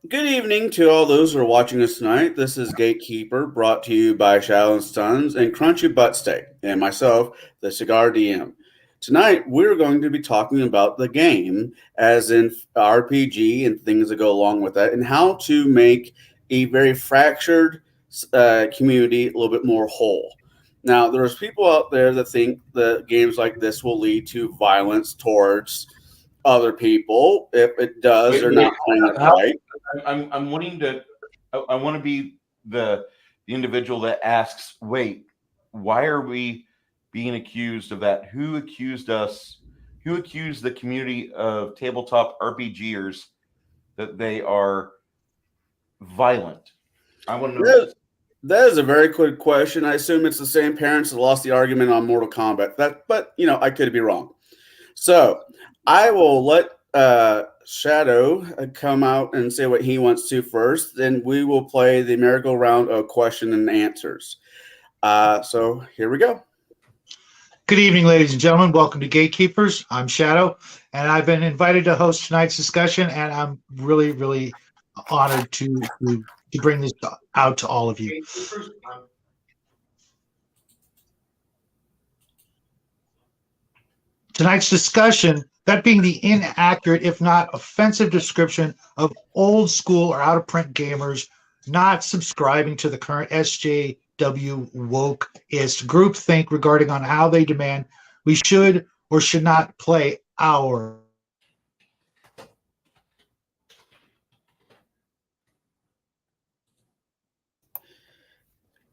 Good evening to all those who are watching us tonight. This is Gatekeeper, brought to you by Shallow and Sons and Crunchy Butt Steak, and myself, the Cigar DM. Tonight, we're going to be talking about the game, as in RPG and things that go along with that, and how to make a very fractured community a little bit more whole. Now, there's people out there that think that games like this will lead to violence towards other people. If it does, they're not playing it How, right. I'm wanting to. I want to be the individual that asks, "Wait, why are we being accused of that? Who accused us? Who accused the community of tabletop RPGers that they are violent?" I want to know That, this. that is a very quick question. I assume it's the same parents that lost the argument on Mortal Kombat. But I could be wrong. So I will let Shadow come out and say what he wants to first. Then we will play the merry-go-round of question and answers. So here we go. Good evening, ladies and gentlemen. Welcome to Gatekeepers. I'm Shadow, and I've been invited to host tonight's discussion, and I'm really, really honored to bring this out to all of you. Tonight's discussion, that being the inaccurate, if not offensive description of old school or out of print gamers not subscribing to the current SJW wokeist groupthink regarding on how they demand we should or should not play our.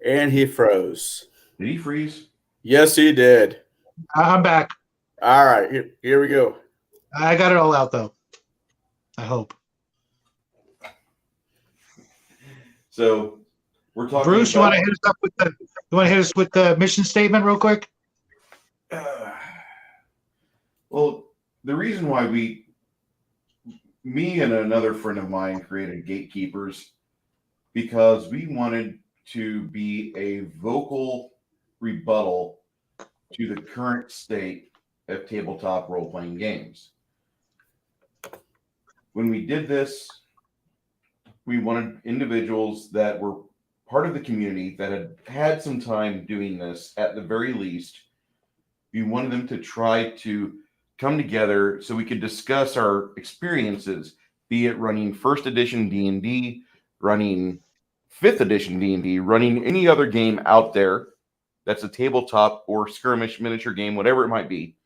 And he froze. Did he freeze? Yes, he did. I'm back. All right, here we go. I got it all out though. I hope. So we're talking. Bruce, you want to hit us up with the mission statement real quick? Well, the reason why me and another friend of mine created Gatekeepers because we wanted to be a vocal rebuttal to the current state of tabletop role-playing games. When we did this, we wanted individuals that were part of the community that had had some time doing this at the very least. We wanted them to try to come together so we could discuss our experiences, be it running first edition D&D, running 5th edition D&D, running any other game out there that's a tabletop or skirmish miniature game, whatever it might be,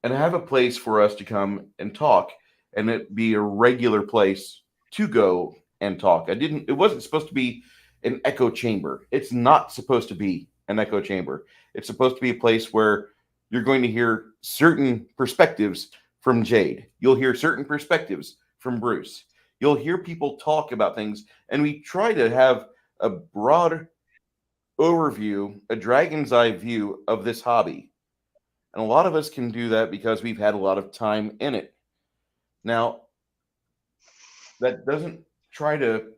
and have a place for us to come and talk, and it be a regular place to go and talk. It wasn't supposed to be an echo chamber. It's not supposed to be an echo chamber. It's supposed to be a place where you're going to hear certain perspectives from Jade. You'll hear certain perspectives from Bruce. You'll hear people talk about things, and we try to have a broad overview, a dragon's eye view of this hobby. And a lot of us can do that because we've had a lot of time in it. Now, that doesn't try to,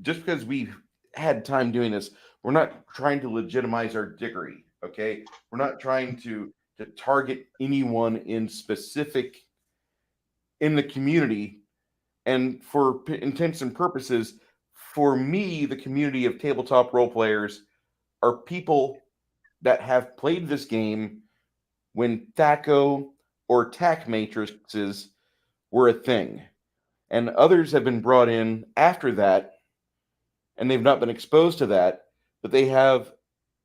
just because we've had time doing this, we're not trying to legitimize our degree, okay? We're not trying to target anyone in specific in the community. And for intents and purposes, for me, the community of tabletop role players are people that have played this game when THACO or TAC matrices were a thing. And others have been brought in after that, and they've not been exposed to that, but they have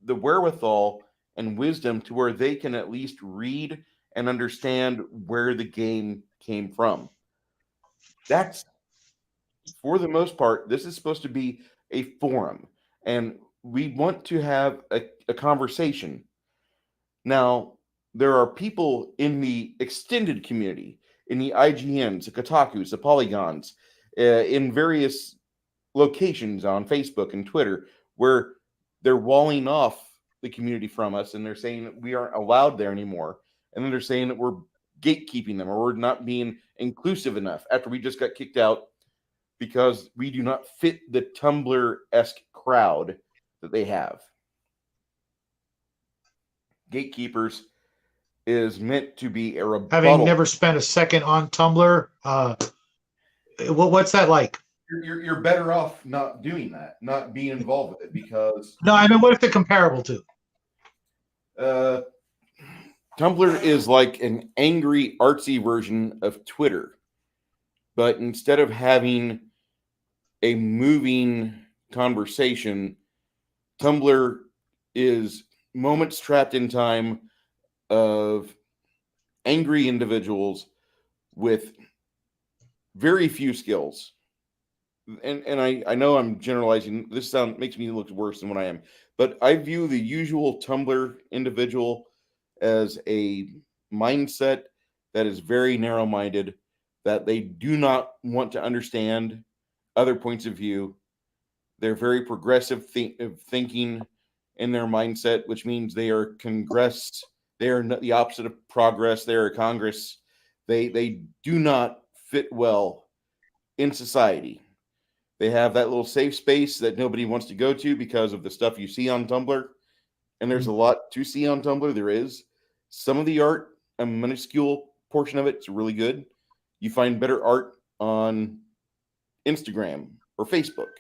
the wherewithal and wisdom to where they can at least read and understand where the game came from. That's, for the most part, this is supposed to be a forum, and we want to have a conversation. Now, there are people in the extended community, in the IGNs, the Kotakus, the Polygons, in various locations on Facebook and Twitter, where they're walling off the community from us, and they're saying that we aren't allowed there anymore. And then they're saying that we're gatekeeping them, or we're not being inclusive enough after we just got kicked out because we do not fit the Tumblr-esque crowd that they have. Gatekeepers is meant to be a rebuttal. Having never spent a second on Tumblr, what's that like? you're better off not doing that, not being involved with it, because No, I mean, what if they're comparable to? Tumblr is like an angry, artsy version of Twitter, but instead of having a moving conversation, Tumblr is moments trapped in time of angry individuals with very few skills. And I know I'm generalizing. This makes me look worse than what I am. But I view the usual Tumblr individual as a mindset that is very narrow-minded, that they do not want to understand other points of view. They're very progressive thinking in their mindset, which means they are congress. They are the opposite of progress. They are Congress. They do not fit well in society. They have that little safe space that nobody wants to go to because of the stuff you see on Tumblr. And there's a lot to see on Tumblr. There is. Some of the art, a minuscule portion of it, is really good. You find better art on Instagram or Facebook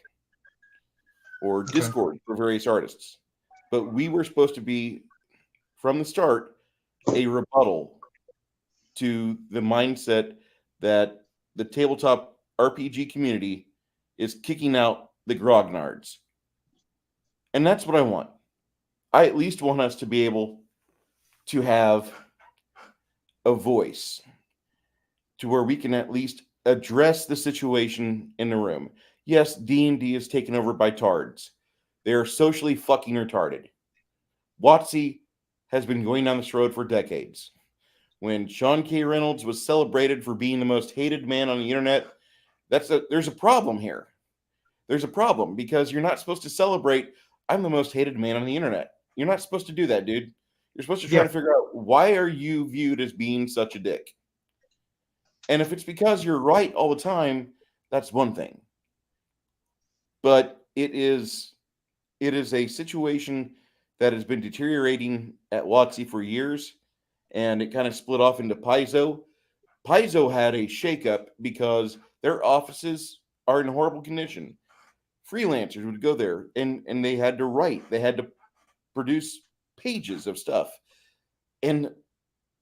or Discord for various artists. But we were supposed to be, from the start, a rebuttal to the mindset that the tabletop RPG community is kicking out the grognards. And that's what I want. I at least want us to be able to have a voice to where we can at least address the situation in the room. Yes, D&D is taken over by tards. They are socially fucking retarded. WotC has been going down this road for decades. When Sean K. Reynolds was celebrated for being the most hated man on the internet, there's a problem here. There's a problem because you're not supposed to celebrate, I'm the most hated man on the internet. You're not supposed to do that, dude. You're supposed to try to figure out, why are you viewed as being such a dick? And if it's because you're right all the time, that's one thing. But it is a situation that has been deteriorating at WotC for years, and it kind of split off into Paizo. Paizo had a shakeup because their offices are in horrible condition. Freelancers would go there, and they had to write. They had to produce pages of stuff. In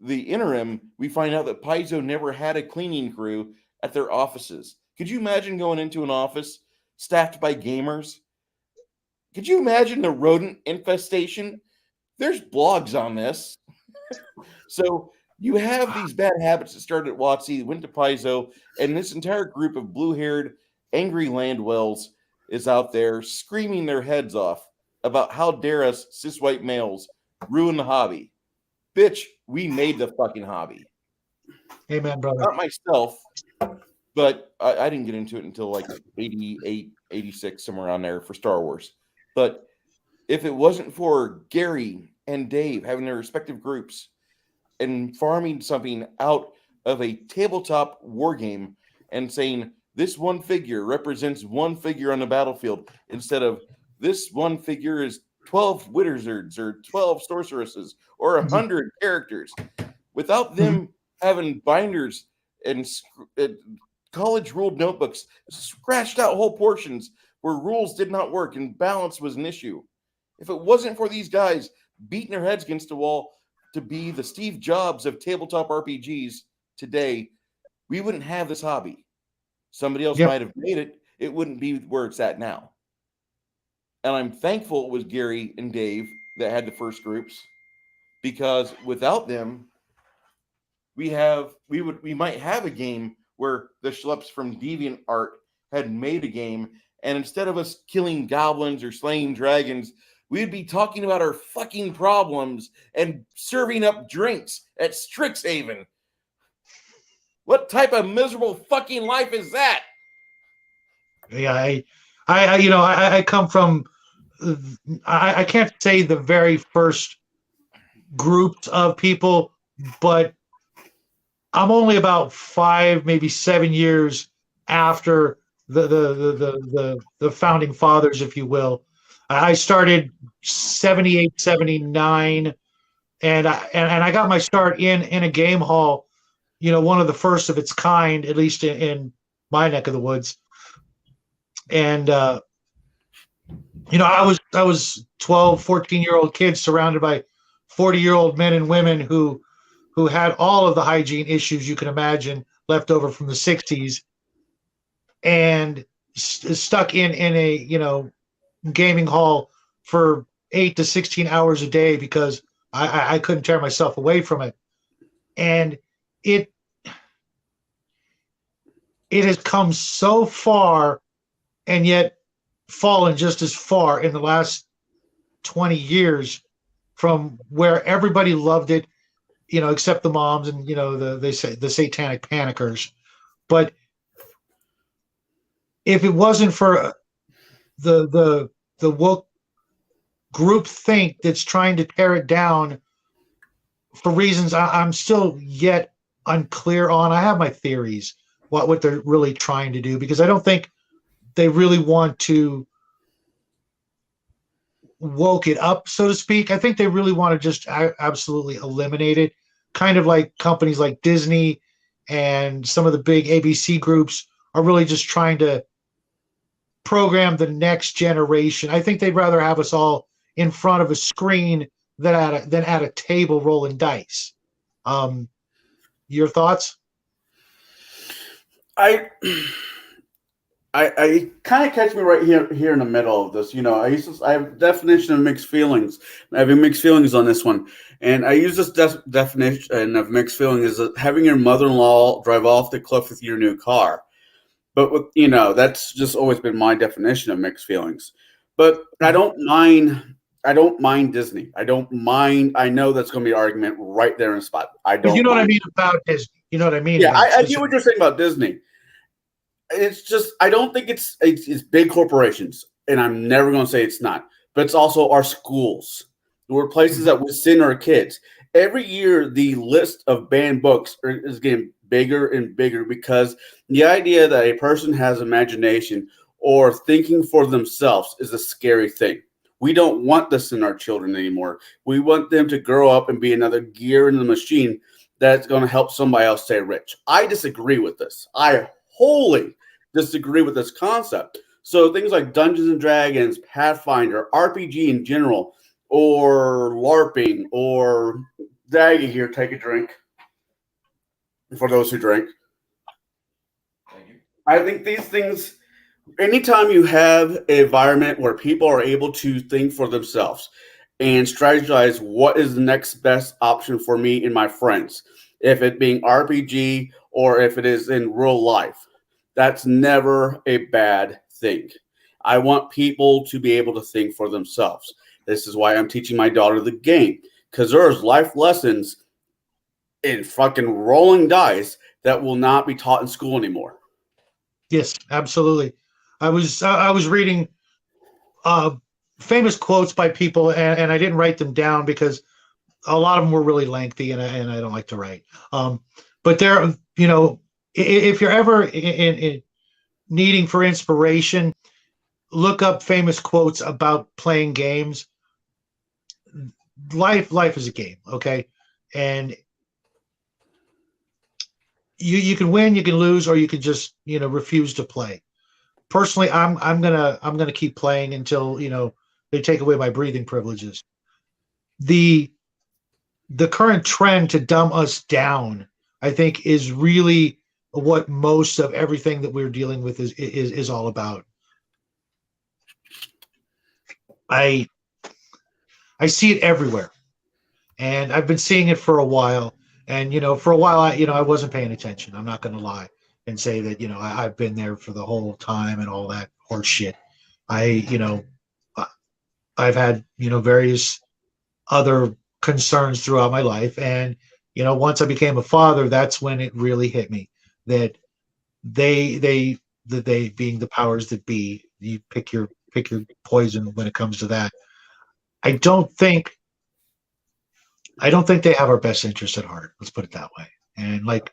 the interim, we find out that Paizo never had a cleaning crew at their offices. Could you imagine going into an office staffed by gamers? Could you imagine the rodent infestation? There's blogs on this. So you have these bad habits that started at WotC, went to Paizo, and this entire group of blue-haired, angry landwells is out there screaming their heads off about how dare us cis white males ruin the hobby. Bitch, we made the fucking hobby. Amen, brother. Not myself, but I didn't get into it until like 88, 86, somewhere around there for Star Wars. But if it wasn't for Gary and Dave having their respective groups and farming something out of a tabletop war game and saying this one figure represents one figure on the battlefield instead of this one figure is 12 wizards or 12 sorceresses or 100 characters. Without them having binders and college ruled notebooks, scratched out whole portions where rules did not work and balance was an issue. If it wasn't for these guys beating their heads against the wall to be the Steve Jobs of tabletop RPGs today, we wouldn't have this hobby. Somebody else might have made it. It wouldn't be where it's at now. And I'm thankful it was Gary and Dave that had the first groups, because without them, we might have a game where the schleps from DeviantArt had made a game, and instead of us killing goblins or slaying dragons, we'd be talking about our fucking problems and serving up drinks at Strixhaven. What type of miserable fucking life is that? Yeah, I come from, I can't say the very first groups of people, but I'm only about 5, maybe 7 years after the founding fathers, if you will. I started 78, 79, and I got my start in a game hall, one of the first of its kind, at least in my neck of the woods. And I was 12, 14-year-old kids surrounded by 40-year-old men and women who had all of the hygiene issues you can imagine left over from the 60s, and stuck in a gaming hall for 8 to 16 hours a day because I couldn't tear myself away from it. And it has come so far, and yet fallen just as far in the last 20 years from where everybody loved it, except the moms and they say the satanic panickers. But if it wasn't for the woke group think that's trying to tear it down for reasons I'm still yet unclear on. I have my theories what they're really trying to do, because I don't think they really want to woke it up, so to speak. I think they really want to just absolutely eliminate it, kind of like companies like Disney and some of the big ABC groups are really just trying to program the next generation. I think they'd rather have us all in front of a screen than at a table rolling dice. Your thoughts? I kind of catch me right here in the middle of this. I have definition of mixed feelings. I have mixed feelings on this one, and I use this definition of mixed feelings as having your mother-in-law drive off the cliff with your new car. But that's just always been my definition of mixed feelings. But I don't mind. I don't mind Disney. I don't mind. I know that's going to be an argument right there in the spot. I But you don't know what I mind. mean about Disney. You know what I mean Yeah, about I get what you're saying about Disney. It's just I don't think it's big corporations, and I'm never going to say it's not. But it's also our schools. We're places that we send our kids. Every year, the list of banned books is getting bigger and bigger because the idea that a person has imagination or thinking for themselves is a scary thing. We don't want this in our children anymore. We want them to grow up and be another gear in the machine that's going to help somebody else stay rich. I disagree with this. I wholly disagree with this concept. So things like Dungeons and Dragons, Pathfinder, RPG in general, or LARPing, or Daggy here, take a drink. For those who drink, Thank you. I think these things. Anytime you have an environment where people are able to think for themselves and strategize what is the next best option for me and my friends, if it being RPG or if it is in real life, that's never a bad thing. I want people to be able to think for themselves. This is why I'm teaching my daughter the game, because there's life lessons in fucking rolling dice that will not be taught in school anymore. Yes, absolutely. I was reading uh, famous quotes by people, and I didn't write them down because a lot of them were really lengthy, and I don't like to write. But there, if you're ever in needing for inspiration, look up famous quotes about playing games. Life is a game, okay, and you can win, you can lose, or you can just refuse to play. Personally, I'm gonna keep playing until they take away my breathing privileges. The the current trend to dumb us down, I think, is really what most of everything that we're dealing with is all about. I I see it everywhere, and I've been seeing it for a while. And for a while, I wasn't paying attention. I'm not going to lie and say that I've been there for the whole time and all that horse shit. I I- I've had various other concerns throughout my life, and once I became a father, that's when it really hit me that they that they being the powers that be, you pick your poison when it comes to that. I don't think I don't think they have our best interest at heart. Let's put it that way. And like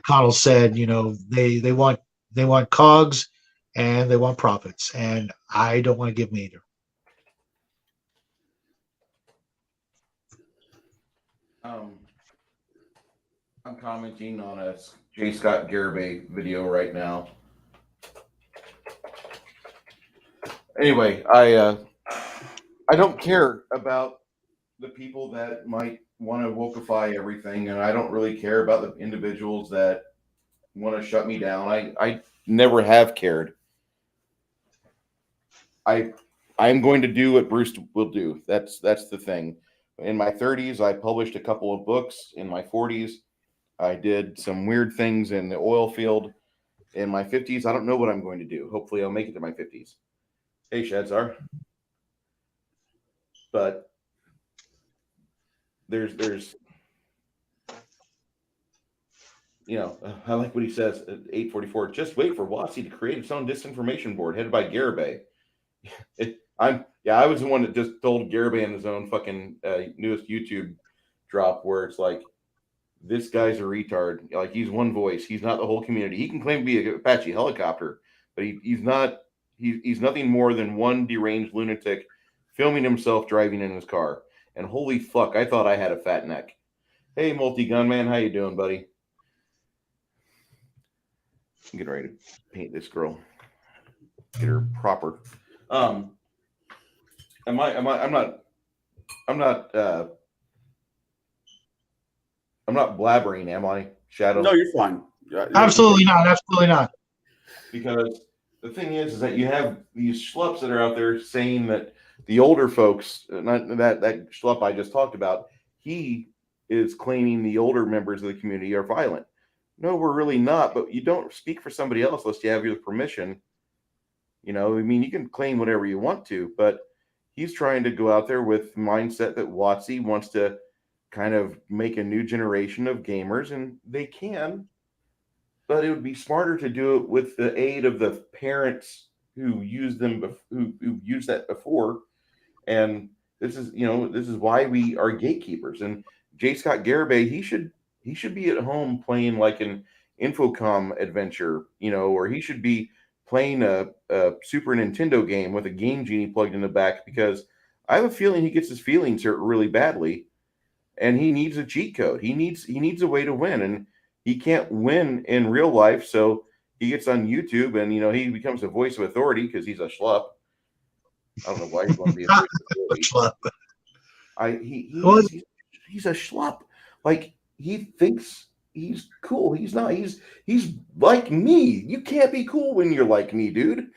Connell said, they want cogs and they want profits, and I don't want to give them either. Um, I'm commenting on a J. Scott Garibay video right now. Anyway, I don't care about the people that might want to wokeify everything, and I don't really care about the individuals that want to shut me down. I never have cared. I'm going to do what Bruce will do. That's the thing. In my 30s, I published a couple of books. In my 40s, I did some weird things in the oil field. In my 50s, I don't know what I'm going to do. Hopefully, I'll make it to my 50s. Hey, Shadzar. But there's I like what he says at 8:44. Just wait for WotC to create its own disinformation board headed by Garibay. I was the one that just told Garibay in his own fucking newest YouTube drop where it's like, this guy's a retard. Like, he's one voice. He's not the whole community. He can claim to be a Apache helicopter, but he's not. He's nothing more than one deranged lunatic filming himself driving in his car. And holy fuck, I thought I had a fat neck. Hey, multi-gunman, how you doing, buddy? I'm getting ready to paint this girl. Get her proper. I'm not blabbering, am I, Shadow? No, you're fine. Absolutely not. Absolutely not. Because the thing is that you have these schlups that are out there saying that the older folks, not that schlup I just talked about, he is claiming the older members of the community are violent. No, we're really not. But you don't speak for somebody else unless you have your permission. You can claim whatever you want to, but he's trying to go out there with mindset that WotC wants to kind of make a new generation of gamers, and they can, but it would be smarter to do it with the aid of the parents who used them, who used that before. And this is why we are gatekeepers. And J. Scott Garibay, he should be at home playing like an Infocom adventure, or he should be playing a Super Nintendo game with a Game Genie plugged in the back, because I have a feeling he gets his feelings hurt really badly, and he needs a cheat code. He needs a way to win, and he can't win in real life, so he gets on YouTube and he becomes a voice of authority because he's a schlup. I don't know why he's going to be a voice of authority. He's a schlup. Like, he thinks he's cool. He's not. He's like me. You can't be cool when you're like me, dude.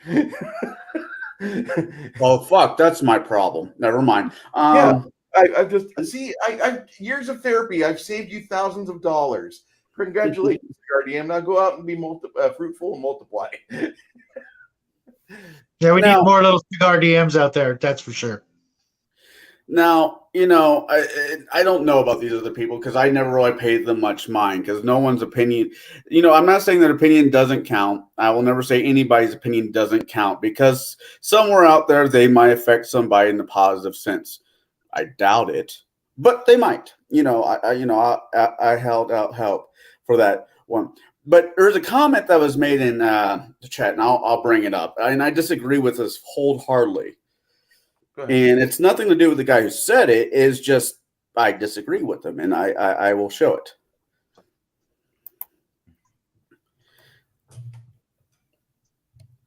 Oh, fuck, that's my problem. Never mind. Yeah, I've just I years of therapy. I've saved you thousands of dollars. Congratulations, Guardian. Now go out and be fruitful and multiply. Yeah, we need more little cigar DMs out there. That's for sure. Now, I don't know about these other people because I never really paid them much mind, because no one's opinion, I'm not saying that opinion doesn't count. I will never say anybody's opinion doesn't count, because somewhere out there they might affect somebody in the positive sense. I doubt it, but they might. I held out help for that one. But there's a comment that was made in the chat, and I'll bring it up. And I disagree with this wholeheartedly. And it's nothing to do with the guy who said it. It's just I disagree with him, and I will show it.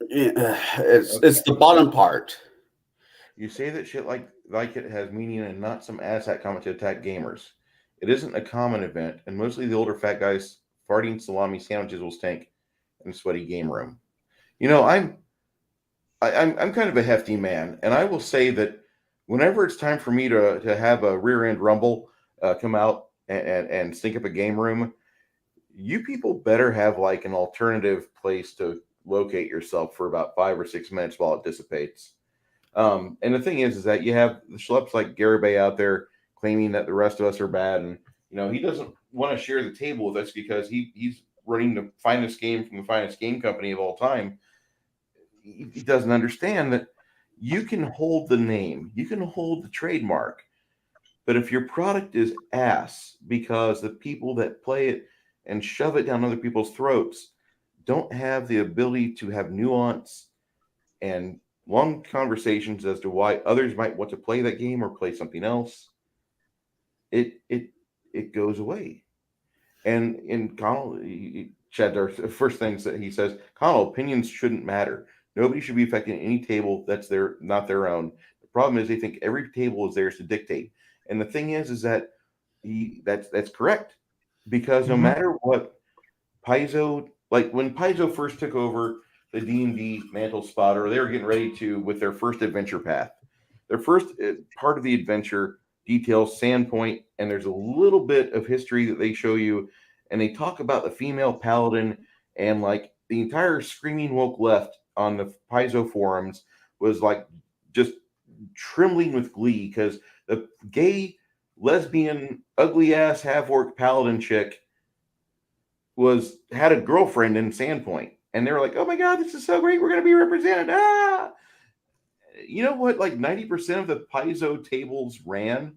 It's the bottom part. You say that shit like it has meaning and not some asshat comment to attack gamers. It isn't a common event, and mostly the older fat guys farting salami sandwiches will stink in a sweaty game room. I'm kind of a hefty man, and I will say that whenever it's time for me to have a rear end rumble come out and stink up a game room, you people better have like an alternative place to locate yourself for about 5 or 6 minutes while it dissipates. And the thing is that you have the schleps like Garibay out there claiming that the rest of us are bad, and he doesn't want to share the table with us because he's running the finest game from the finest game company of all time. He doesn't understand that you can hold the name, you can hold the trademark, but if your product is ass because the people that play it and shove it down other people's throats don't have the ability to have nuance and long conversations as to why others might want to play that game or play something else, it goes away. And in Connell, Chad, our first things that he says, Connell, opinions shouldn't matter. Nobody should be affecting any table that's not their own. The problem is they think every table is theirs to dictate. And the thing is that that's correct, because no Mhm. matter what Paizo, like when Paizo first took over the D&D mantle spot, or they were getting ready to with their first adventure path, their first part of the adventure details Sandpoint, and there's a little bit of history that they show you, and they talk about the female paladin, and like the entire screaming woke left on the Paizo forums was like just trembling with glee because the gay, lesbian, ugly ass half orc paladin chick had a girlfriend in Sandpoint, and they were like, "Oh my god, this is so great! We're gonna be represented!" Ah, you know what? Like 90% of the Paizo tables ran.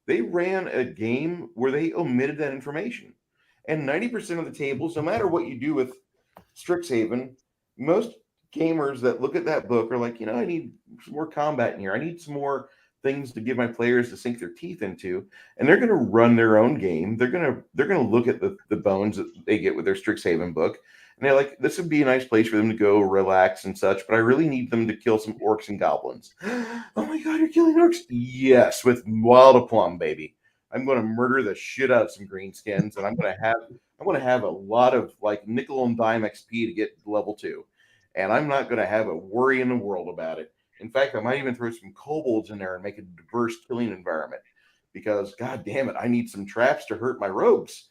They ran a game where they omitted that information, and 90% of the tables, no matter what you do with Strixhaven, most gamers that look at that book are like, I need some more combat in here. I need some more things to give my players to sink their teeth into, and they're going to run their own game. They're going to look at the bones that they get with their Strixhaven book, and they're like, this would be a nice place for them to go relax and such. But I really need them to kill some orcs and goblins. Oh my god, you're killing orcs? Yes, with wild aplomb, baby. I'm going to murder the shit out of some greenskins, and I'm going to have a lot of like nickel and dime XP to get level 2. And I'm not going to have a worry in the world about it. In fact, I might even throw some kobolds in there and make a diverse killing environment, because god damn it, I need some traps to hurt my rogues.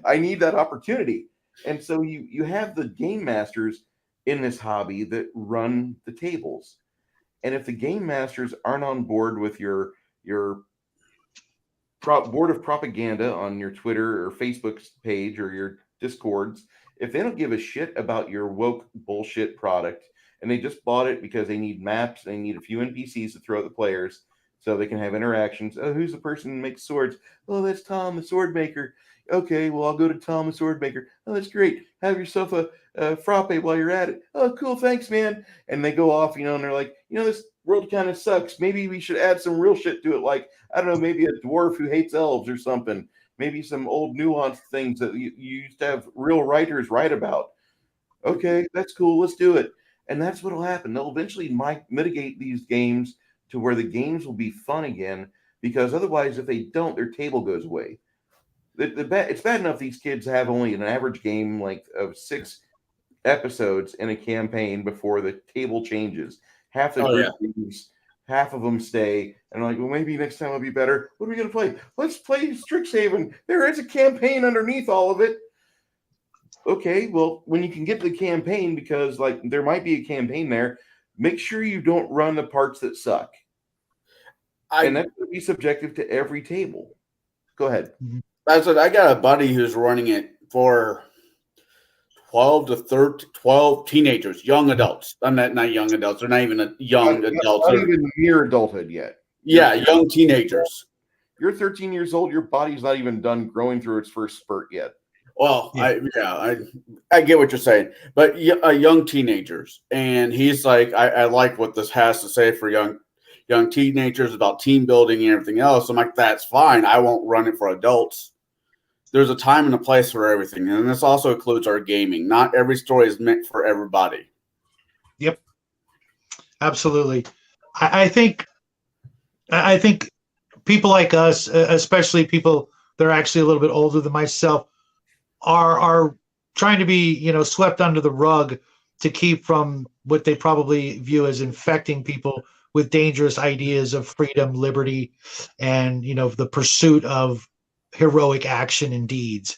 I need that opportunity. And so you have the game masters in this hobby that run the tables. And if the game masters aren't on board with your board of propaganda on your Twitter or Facebook page or your Discords, if they don't give a shit about your woke bullshit product, and they just bought it because they need maps, they need a few NPCs to throw at the players so they can have interactions. Oh, who's the person who makes swords? Oh, that's Tom, the sword maker. Okay, well, I'll go to Tom, the sword maker. Oh, that's great. Have yourself a frappe while you're at it. Oh, cool. Thanks, man. And they go off, and they're like, this world kind of sucks. Maybe we should add some real shit to it. Like, I don't know, maybe a dwarf who hates elves or something. Maybe some old nuanced things that you used to have real writers write about. Okay, that's cool. Let's do it. And that's what will happen. They'll eventually mitigate these games to where the games will be fun again, because otherwise, if they don't, their table goes away. It's bad enough these kids have only an average game length of 6 episodes in a campaign before the table changes. Half the Oh yeah. group leaves, half of them stay, and like, well, maybe next time will be better. What are we going to play? Let's play Strixhaven. There is a campaign underneath all of it. Okay, well, when you can get the campaign, because like there might be a campaign there, make sure you don't run the parts that suck. And I that's going to be subjective to every table. Go ahead. I said I got a buddy who's running it for 12 to 13, 12 teenagers, young adults. I'm not young adults. They're not even young adults. Not They're, even near adulthood yet. yeah, young teenagers. You're 13 years old. Your body's not even done growing through its first spurt yet. Well, Yeah. I get what you're saying, but young teenagers, and he's like, I like what this has to say for young teenagers about team building and everything else. I'm like, that's fine. I won't run it for adults. There's a time and a place for everything, and this also includes our gaming. Not every story is meant for everybody. Yep. Absolutely. I think people like us, especially people that are actually a little bit older than myself, are trying to be, swept under the rug to keep from what they probably view as infecting people with dangerous ideas of freedom, liberty, and the pursuit of heroic action and deeds.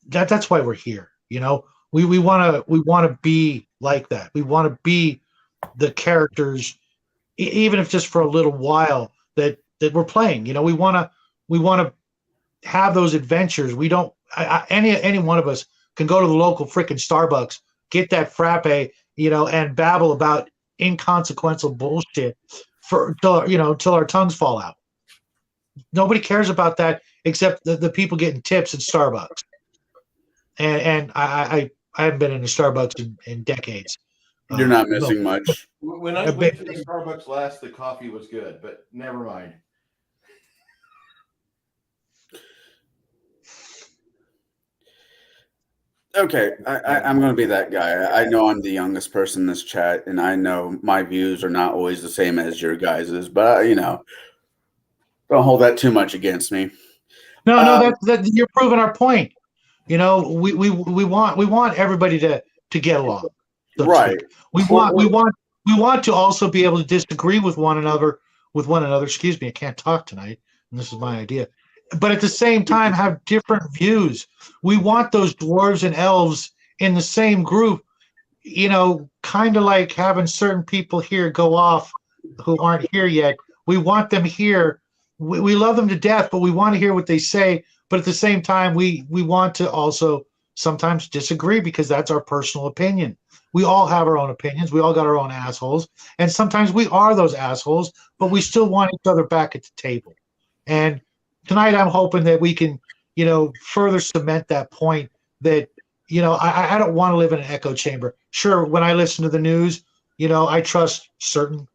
That's why we're here. We want to be like that. We want to be the characters, even if just for a little while that we're playing. We want to have those adventures. We don't. Any one of us can go to the local freaking Starbucks, get that frappe, and babble about inconsequential bullshit till our tongues fall out. Nobody cares about that except the people getting tips at Starbucks. And I haven't been in a Starbucks in decades. You're not No, missing much. When I went to the Starbucks last, the coffee was good, but never mind. Okay, I'm going to be that guy. I know I'm the youngest person in this chat, and I know my views are not always the same as your guys's, but don't hold that too much against me. No, Um, that you're proving our point. We want everybody to get along, so to right. speak. We Or, want we or want we want to also be able to disagree with one another. Excuse me, I can't talk tonight, and this is my idea. But at the same time, have different views. We want those dwarves and elves in the same group. Kind of like having certain people here go off who aren't here yet. We want them here. We love them to death, but we want to hear what they say. But at the same time, we want to also sometimes disagree because that's our personal opinion. We all have our own opinions. We all got our own assholes. And sometimes we are those assholes, but we still want each other back at the table. And tonight I'm hoping that we can, further cement that point that, I don't want to live in an echo chamber. Sure, when I listen to the news, I trust certain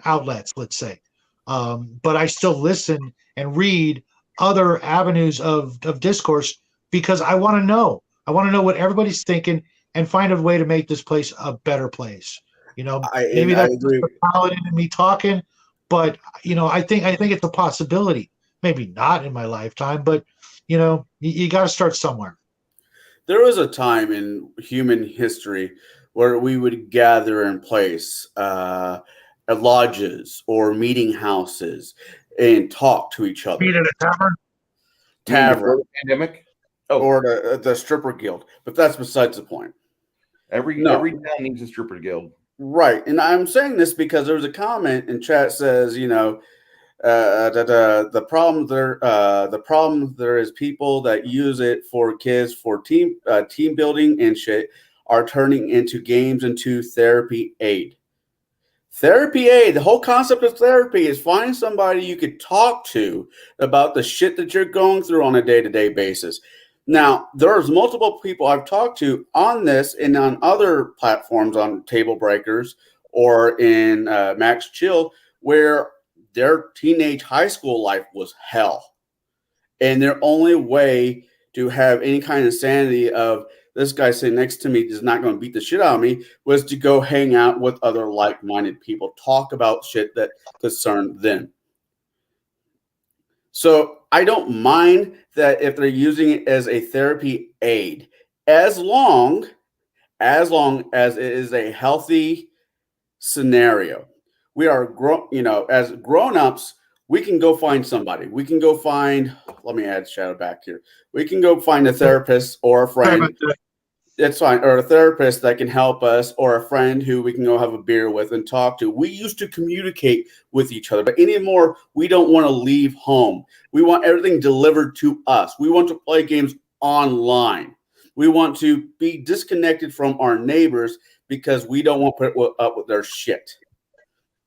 outlets, let's say. But I still listen and read other avenues of discourse because I want to know. I want to know what everybody's thinking and find a way to make this place a better place. and Maybe I that's just agree. the paladin and me talking, but I think it's a possibility. Maybe not in my lifetime, but you got to start somewhere. There was a time in human history where we would gather in place at lodges or meeting houses and talk to each Meet other. at a tavern. You mean Tavern before the pandemic? Oh, or the stripper guild, but that's besides the point. every No, town needs a stripper guild. right. And I'm saying this because there was a comment in chat says, the problem there is people that use it for kids for team building and shit are turning into games into therapy aid. Therapy aid. The whole concept of therapy is finding somebody you could talk to about the shit that you're going through on a day-to-day basis. Now, there's multiple people I've talked to on this and on other platforms on Table Breakers or in Max Chill where their teenage high school life was hell. And their only way to have any kind of sanity of this guy sitting next to me is not going to beat the shit out of me was to go hang out with other like-minded people, talk about shit that concerned them. So I don't mind that if they're using it as a therapy aid, as long as it is a healthy scenario. We are as grown-ups, we can go find somebody. We can go find, let me add Shadow back here. We can go find a therapist or a Sorry about friend. that. It's fine. Or a therapist that can help us, or a friend who we can go have a beer with and talk to. We used to communicate with each other, but anymore, we don't want to leave home. We want everything delivered to us. We want to play games online. We want to be disconnected from our neighbors because we don't want to put up with their shit.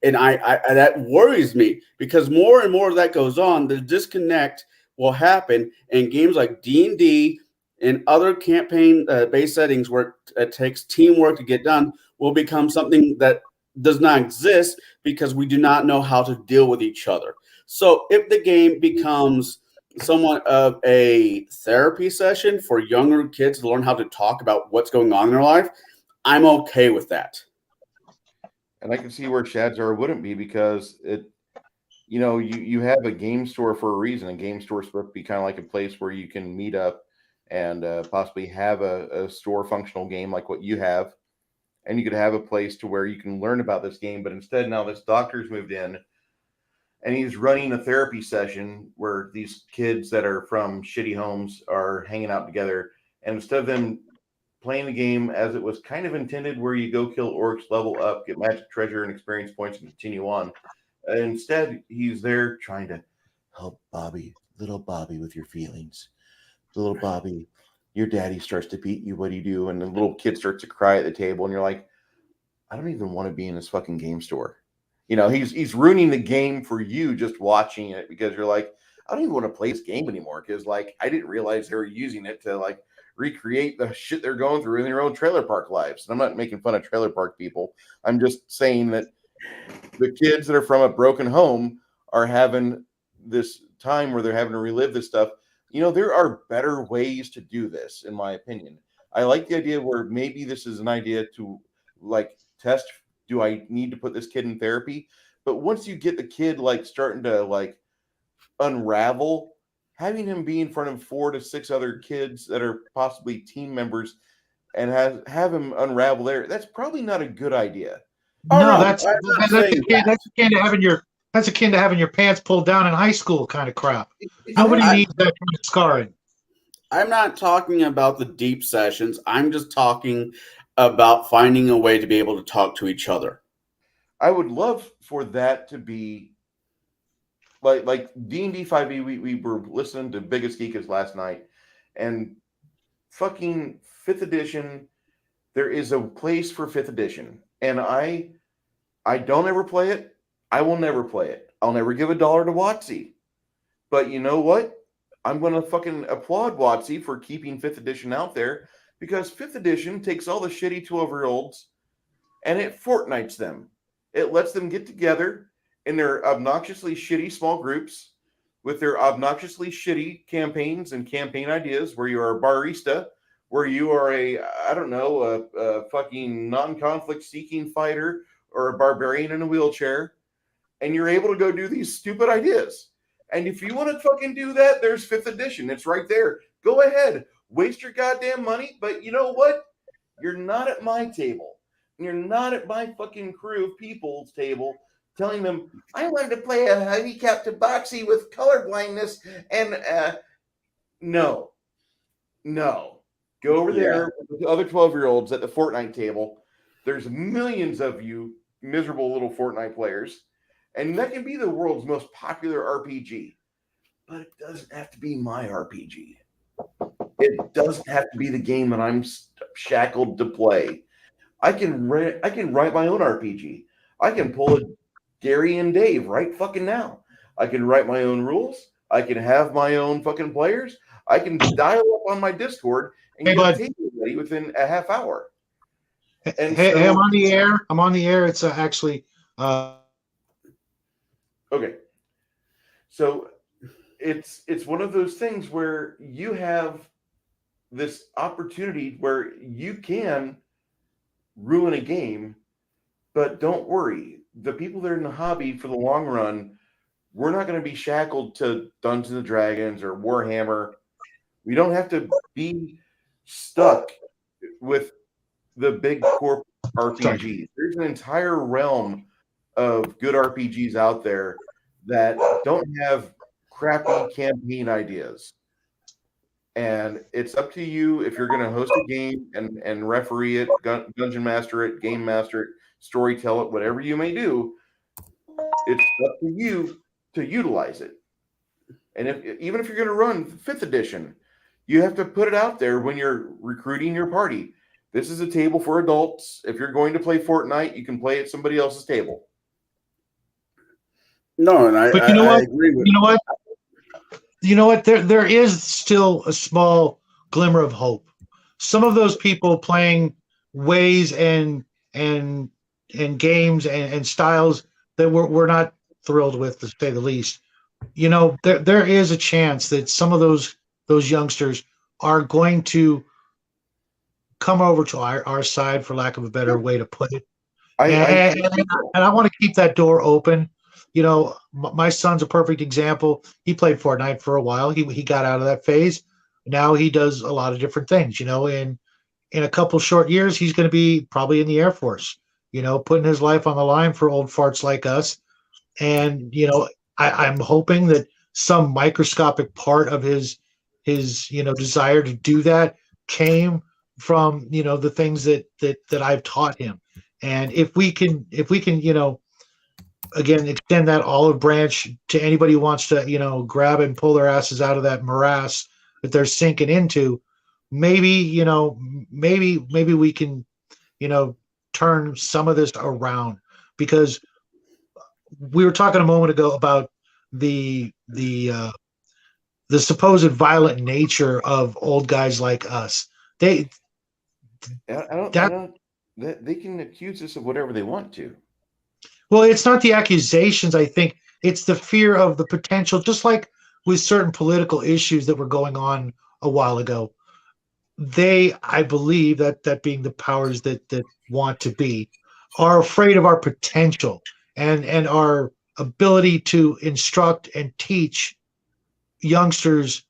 And I that worries me because more and more of that goes on, the disconnect will happen in games like D&D and other campaign based settings where it takes teamwork to get done will become something that does not exist because we do not know how to deal with each other. So if the game becomes somewhat of a therapy session for younger kids to learn how to talk about what's going on in their life, I'm okay with that. And I can see where Shadzar wouldn't be because you have a game store for a reason. A game store is supposed to be kind of like a place where you can meet up and possibly have a store functional game like what you have. And you could have a place to where you can learn about this game. But instead, now this doctor's moved in and he's running a therapy session where these kids that are from shitty homes are hanging out together. And instead of them playing the game as it was kind of intended, where you go kill orcs, level up, get magic treasure and experience points, and continue on. Instead, he's there trying to help Bobby, little Bobby, with your feelings. Little Bobby, your daddy starts to beat you. What do you do? And the little kid starts to cry at the table, and you're like, I don't even want to be in this fucking game store. He's ruining the game for you just watching it because you're like, I don't even want to play this game anymore because like I didn't realize they were using it to like recreate the shit they're going through in their own trailer park lives. And I'm not making fun of trailer park people. I'm just saying that the kids that are from a broken home are having this time where they're having to relive this stuff. There are better ways to do this, in my opinion. I like the idea where maybe this is an idea to like test. Do I need to put this kid in therapy? But once you get the kid like starting to like unravel, having him be in front of 4 to 6 other kids that are possibly team members and have him unravel there, that's probably not a good idea. Oh No, no, that's I'm not that's saying akin, that. that's akin to having your pants pulled down in high school kind of crap. Nobody I, Exactly. needs that kind of scarring. I'm not talking about the deep sessions. I'm just talking about finding a way to be able to talk to each other. I would love for that to be like D&D 5e. We were listening to Biggest Geekas last night, and fucking fifth edition. There is a place for fifth edition, and I don't ever play it. I will never play it. I'll never give $1 to WotC. But you know what? I'm going to fucking applaud WotC for keeping fifth edition out there, because fifth edition takes all the shitty 12-year-olds and it Fortnites them. It lets them get together in their obnoxiously shitty small groups with their obnoxiously shitty campaigns and campaign ideas, where you are a barista, where you are I don't know, a fucking non-conflict seeking fighter or a barbarian in a wheelchair, and you're able to go do these stupid ideas. And if you want to fucking do that, there's fifth edition. It's right there. Go ahead. Waste your goddamn money. But you know what? You're not at my table. You're not at my fucking crew of people's table telling them, I wanted to play a handicap tabaxi with color blindness. And no. Go over Yeah. there with the other 12-year-olds at the Fortnite table. There's millions of you miserable little Fortnite players. And that can be the world's most popular RPG. But it doesn't have to be my RPG. It doesn't have to be the game that I'm shackled to play. I can write my own RPG. I can pull a Gary and Dave right fucking now. I can write my own rules. I can have my own fucking players. I can dial up on my Discord and Hey, get a bud. table ready within a half hour. And Hey, I'm so, on the air. I'm on the air. It's actually okay. So it's one of those things where you have this opportunity where you can ruin a game, but don't worry. The people that are in the hobby for the long run, we're not going to be shackled to Dungeons and Dragons or Warhammer. We don't have to be stuck with the big corp RPGs. There's an entire realm of good RPGs out there that don't have crappy campaign ideas. And it's up to you if you're going to host a game and referee it, dungeon master it, game master it, story tell it, whatever you may do. It's up to you to utilize it. And even if you're going to run fifth edition, you have to put it out there when you're recruiting your party. This is a table for adults. If you're going to play Fortnite, you can play at somebody else's table. No, and but you know I what? agree with You know what? You know what? There is still a small glimmer of hope. Some of those people playing ways and games and styles that we're not thrilled with, to say the least. You know, there is a chance that some of those youngsters are going to come over to our side, for lack of a better way to put it. I And I want to keep that door open. You know, my son's a perfect example. He played Fortnite for a while. He got out of that phase. Now he does a lot of different things. You know, in a couple short years, he's going to be probably in the Air Force. You know, putting his life on the line for old farts like us. And you know, I'm hoping that some microscopic part of his desire to do that came from the things that I've taught him. And if we can again extend that olive branch to anybody who wants to grab and pull their asses out of that morass that they're sinking into, maybe maybe we can turn some of this around, because we were talking a moment ago about the supposed violent nature of old guys like us. They don't. that They can accuse us of whatever they want to. Well, it's not the accusations. I think it's the fear of the potential, just like with certain political issues that were going on a while ago. they, I believe that being the powers that want to be, are afraid of our potential and our ability to instruct and teach youngsters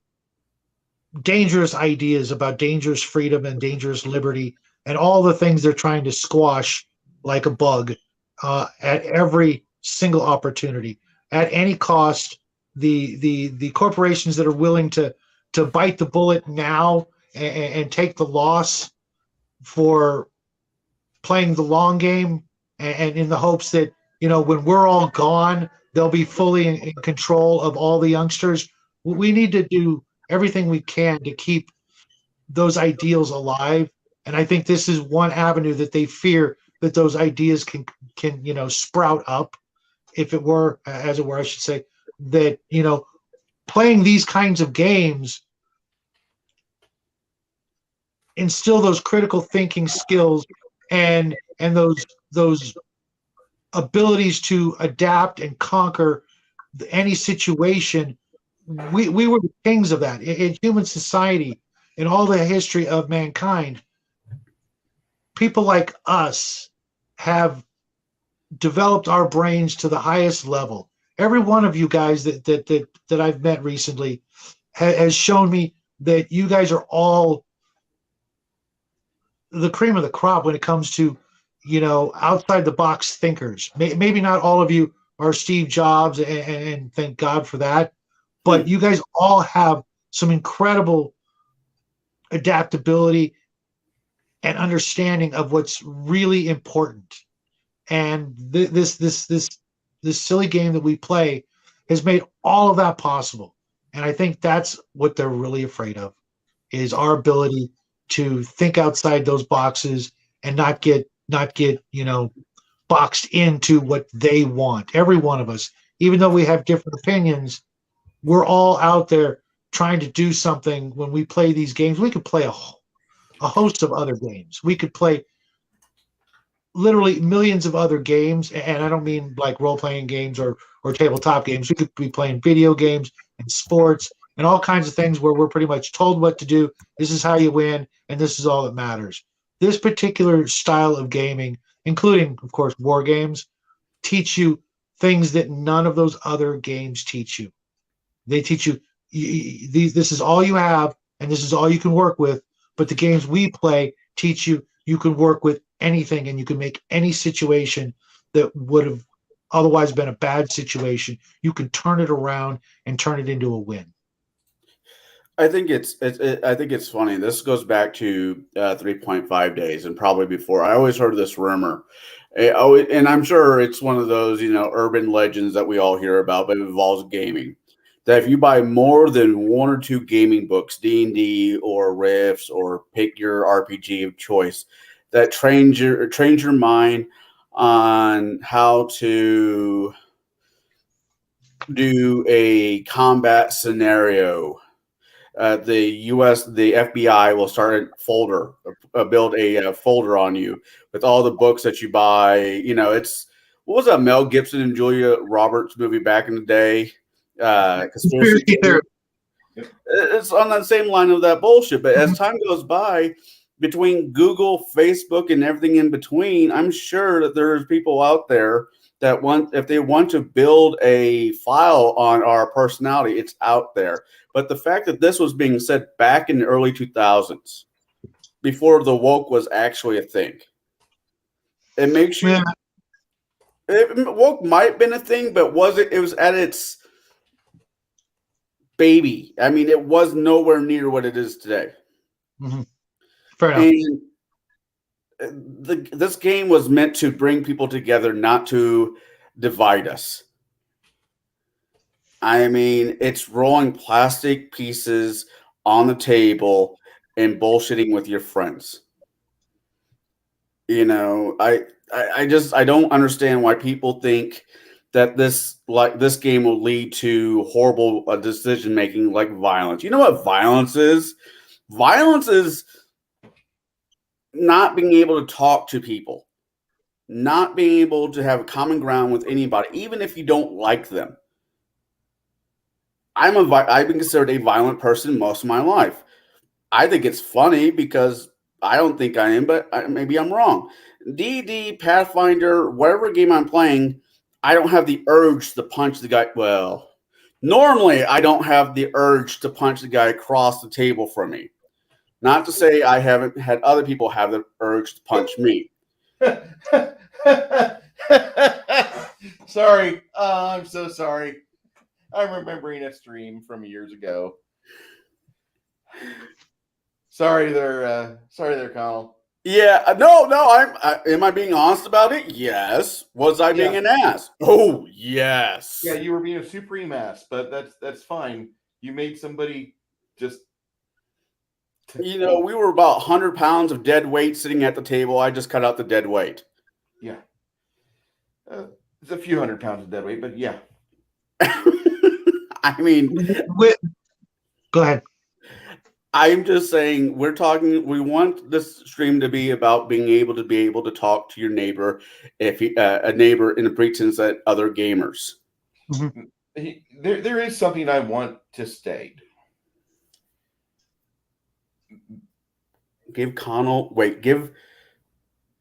dangerous ideas about dangerous freedom and dangerous liberty and all the things they're trying to squash like a bug at every single opportunity, at any cost. The corporations that are willing to bite the bullet now and take the loss for playing the long game, and in the hopes that when we're all gone, they'll be fully in control of all the youngsters. We need to do everything we can to keep those ideals alive. And I think this is one avenue that they fear that those ideas can sprout up, if it were, as it were, I should say, that playing these kinds of games instill those critical thinking skills and those abilities to adapt and conquer any situation. We were the kings of that in human society, in all the history of mankind. People like us have developed our brains to the highest level. Every one of you guys that I've met recently has shown me that you guys are all the cream of the crop when it comes to outside the box thinkers. Maybe not all of you are Steve Jobs, and thank God for that, but you guys all have some incredible adaptability and understanding of what's really important. And this silly game that we play has made all of that possible. And I think that's what they're really afraid of, is our ability to think outside those boxes and not get boxed into what they want. Every one of us, even though we have different opinions, we're all out there trying to do something. When we play these games, we could play a host of other games. We could play literally millions of other games, and I don't mean like role-playing games or tabletop games. We could be playing video games and sports and all kinds of things where we're pretty much told what to do. This is how you win, and this is all that matters. This particular style of gaming, including, of course, war games, teach you things that none of those other games teach you. They teach you this is all you have, and this is all you can work with. But the games we play teach you can work with anything, and you can make any situation that would have otherwise been a bad situation. You can turn it around and turn it into a win. I think I think it's funny. This goes back to 3.5 days and probably before. I always heard this rumor, and I'm sure it's one of those urban legends that we all hear about, but it involves gaming. That if you buy more than one or two gaming books, D&D or Rifts, or pick your RPG of choice, that trains your mind on how to do a combat scenario. The FBI will build a folder on you with all the books that you buy. It's what was that Mel Gibson and Julia Roberts movie back in the day? Conspiracy Theory. It's on that same line of that bullshit. But as time goes by, between Google, Facebook, and everything in between, I'm sure that there's people out there that if they want to build a file on our personality, it's out there. But the fact that this was being said back in the early 2000s, before the woke was actually a thing, it makes you. Woke might have been a thing, but it was at its baby. I mean, it was nowhere near what it is today. Mm-hmm. Fair enough. And this game was meant to bring people together, not to divide us. I mean, it's rolling plastic pieces on the table and bullshitting with your friends. I don't understand why people think that this game will lead to horrible decision making, like violence. You know what violence is? Violence is not being able to talk to people, not being able to have a common ground with anybody, even if you don't like them. I've been considered a violent person most of my life. I think it's funny because I don't think I am, but maybe I'm wrong. D&D, Pathfinder, whatever game I'm playing, I don't have the urge to punch the guy. Well, normally I don't have the urge to punch the guy across the table from me. Not to say I haven't had other people have the urge to punch me. Sorry. I'm so sorry. I'm remembering a stream from years ago. Sorry there, Connell. Yeah, am I being honest about it? Yes. Was I being Yeah. an ass? Oh, yes. Yeah, you were being a supreme ass, but that's fine. You made somebody just. We were about 100 pounds of dead weight sitting at the table. I just cut out the dead weight. Yeah. It's a few hundred pounds of dead weight, but yeah. I mean, Go ahead. I'm just saying we want this stream to be about being able to talk to your neighbor, if a neighbor in the pretense that other gamers. Mm-hmm. There is something I want to state. Give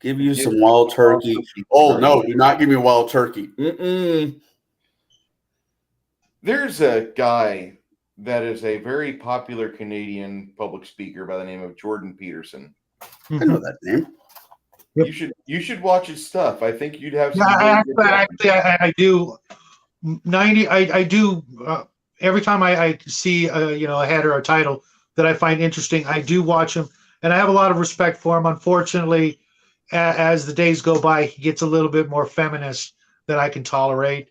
you some wild turkey. Oh no, do not give me wild turkey. Mm-mm. There's a guy that is a very popular Canadian public speaker by the name of Jordan Peterson. I know that name. Yep. You should watch his stuff. I think you'd have some. I do. I do. Every time I see a header or a title that I find interesting, I do watch him, and I have a lot of respect for him. Unfortunately, as the days go by, he gets a little bit more feminist than I can tolerate.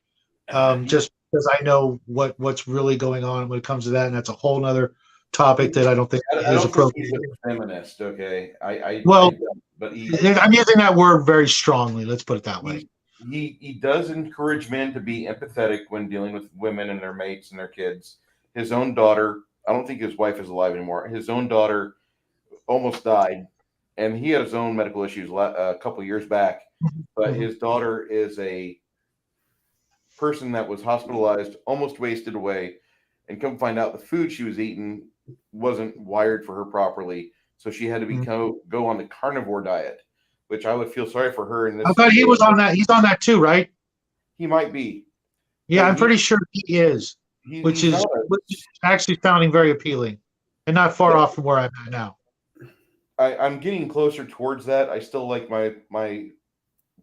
Just because I know what's really going on when it comes to that, and that's a whole other topic that I don't think is appropriate. He's a feminist, okay? But I'm using that word very strongly. Let's put it that way. He does encourage men to be empathetic when dealing with women and their mates and their kids. His own daughter, I don't think his wife is alive anymore. His own daughter almost died, and he had his own medical issues a couple years back. But his daughter is a person that was hospitalized, almost wasted away, and come find out the food she was eating wasn't wired for her properly, so she had to go on the carnivore diet, which I would feel sorry for her. In this, I thought he was on that. He's on that too, right? He might be. Yeah, I'm pretty sure he is, which is actually sounding very appealing, and not far off from where I'm at now. I'm getting closer towards that. I still like my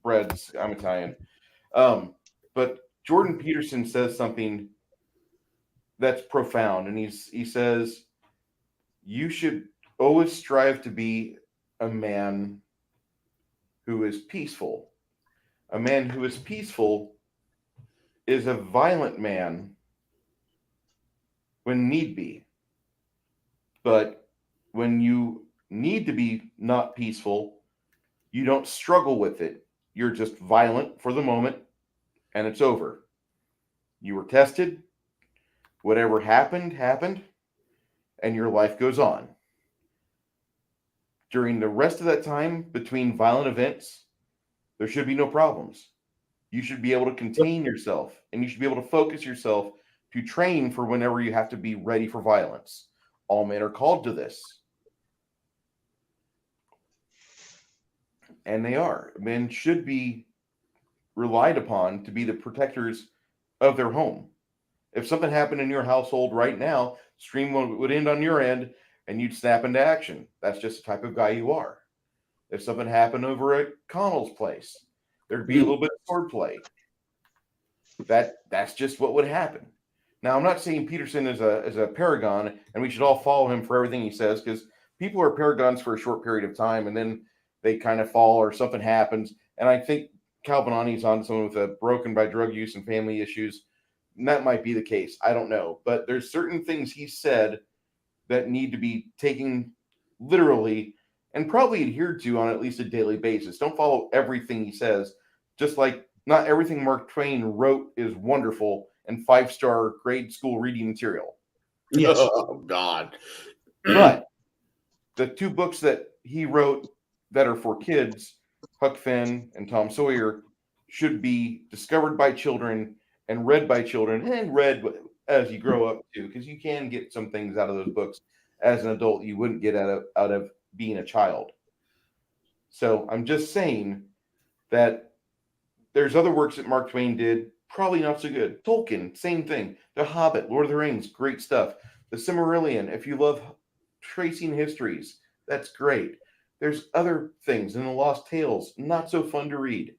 breads. I'm Italian, but Jordan Peterson says something that's profound, and he says you should always strive to be a man who is peaceful. A man who is peaceful is a violent man when need be. But when you need to be not peaceful, you don't struggle with it. You're just violent for the moment, and it's over. You were tested. Whatever happened, happened, and your life goes on. During the rest of that time between violent events, there should be no problems. You should be able to contain yourself, and you should be able to focus yourself to train for whenever you have to be ready for violence. All men are called to this. And they are. Men should be relied upon to be the protectors of their home. If something happened in your household right now, stream would end on your end, and you'd snap into action. That's just the type of guy you are. If something happened over at Connell's place, there'd be a little bit of swordplay. That's just what would happen. Now, I'm not saying Peterson is a paragon, and we should all follow him for everything he says, because people are paragons for a short period of time, and then they kind of fall or something happens. And I think Calvinani's on someone with a broken by drug use and family issues. And that might be the case. I don't know. But there's certain things he said that need to be taken literally and probably adhered to on at least a daily basis. Don't follow everything he says. Just like not everything Mark Twain wrote is wonderful and 5-star grade school reading material. Yes. Oh, God. But the two books that he wrote that are for kids, Huck Finn and Tom Sawyer, should be discovered by children and read by children and read as you grow up too, because you can get some things out of those books as an adult you wouldn't get out of being a child. So I'm just saying that there's other works that Mark Twain did, probably not so good. Tolkien, same thing. The Hobbit, Lord of the Rings, great stuff. The Silmarillion, if you love tracing histories, that's great. There's other things in the Lost Tales, not so fun to read.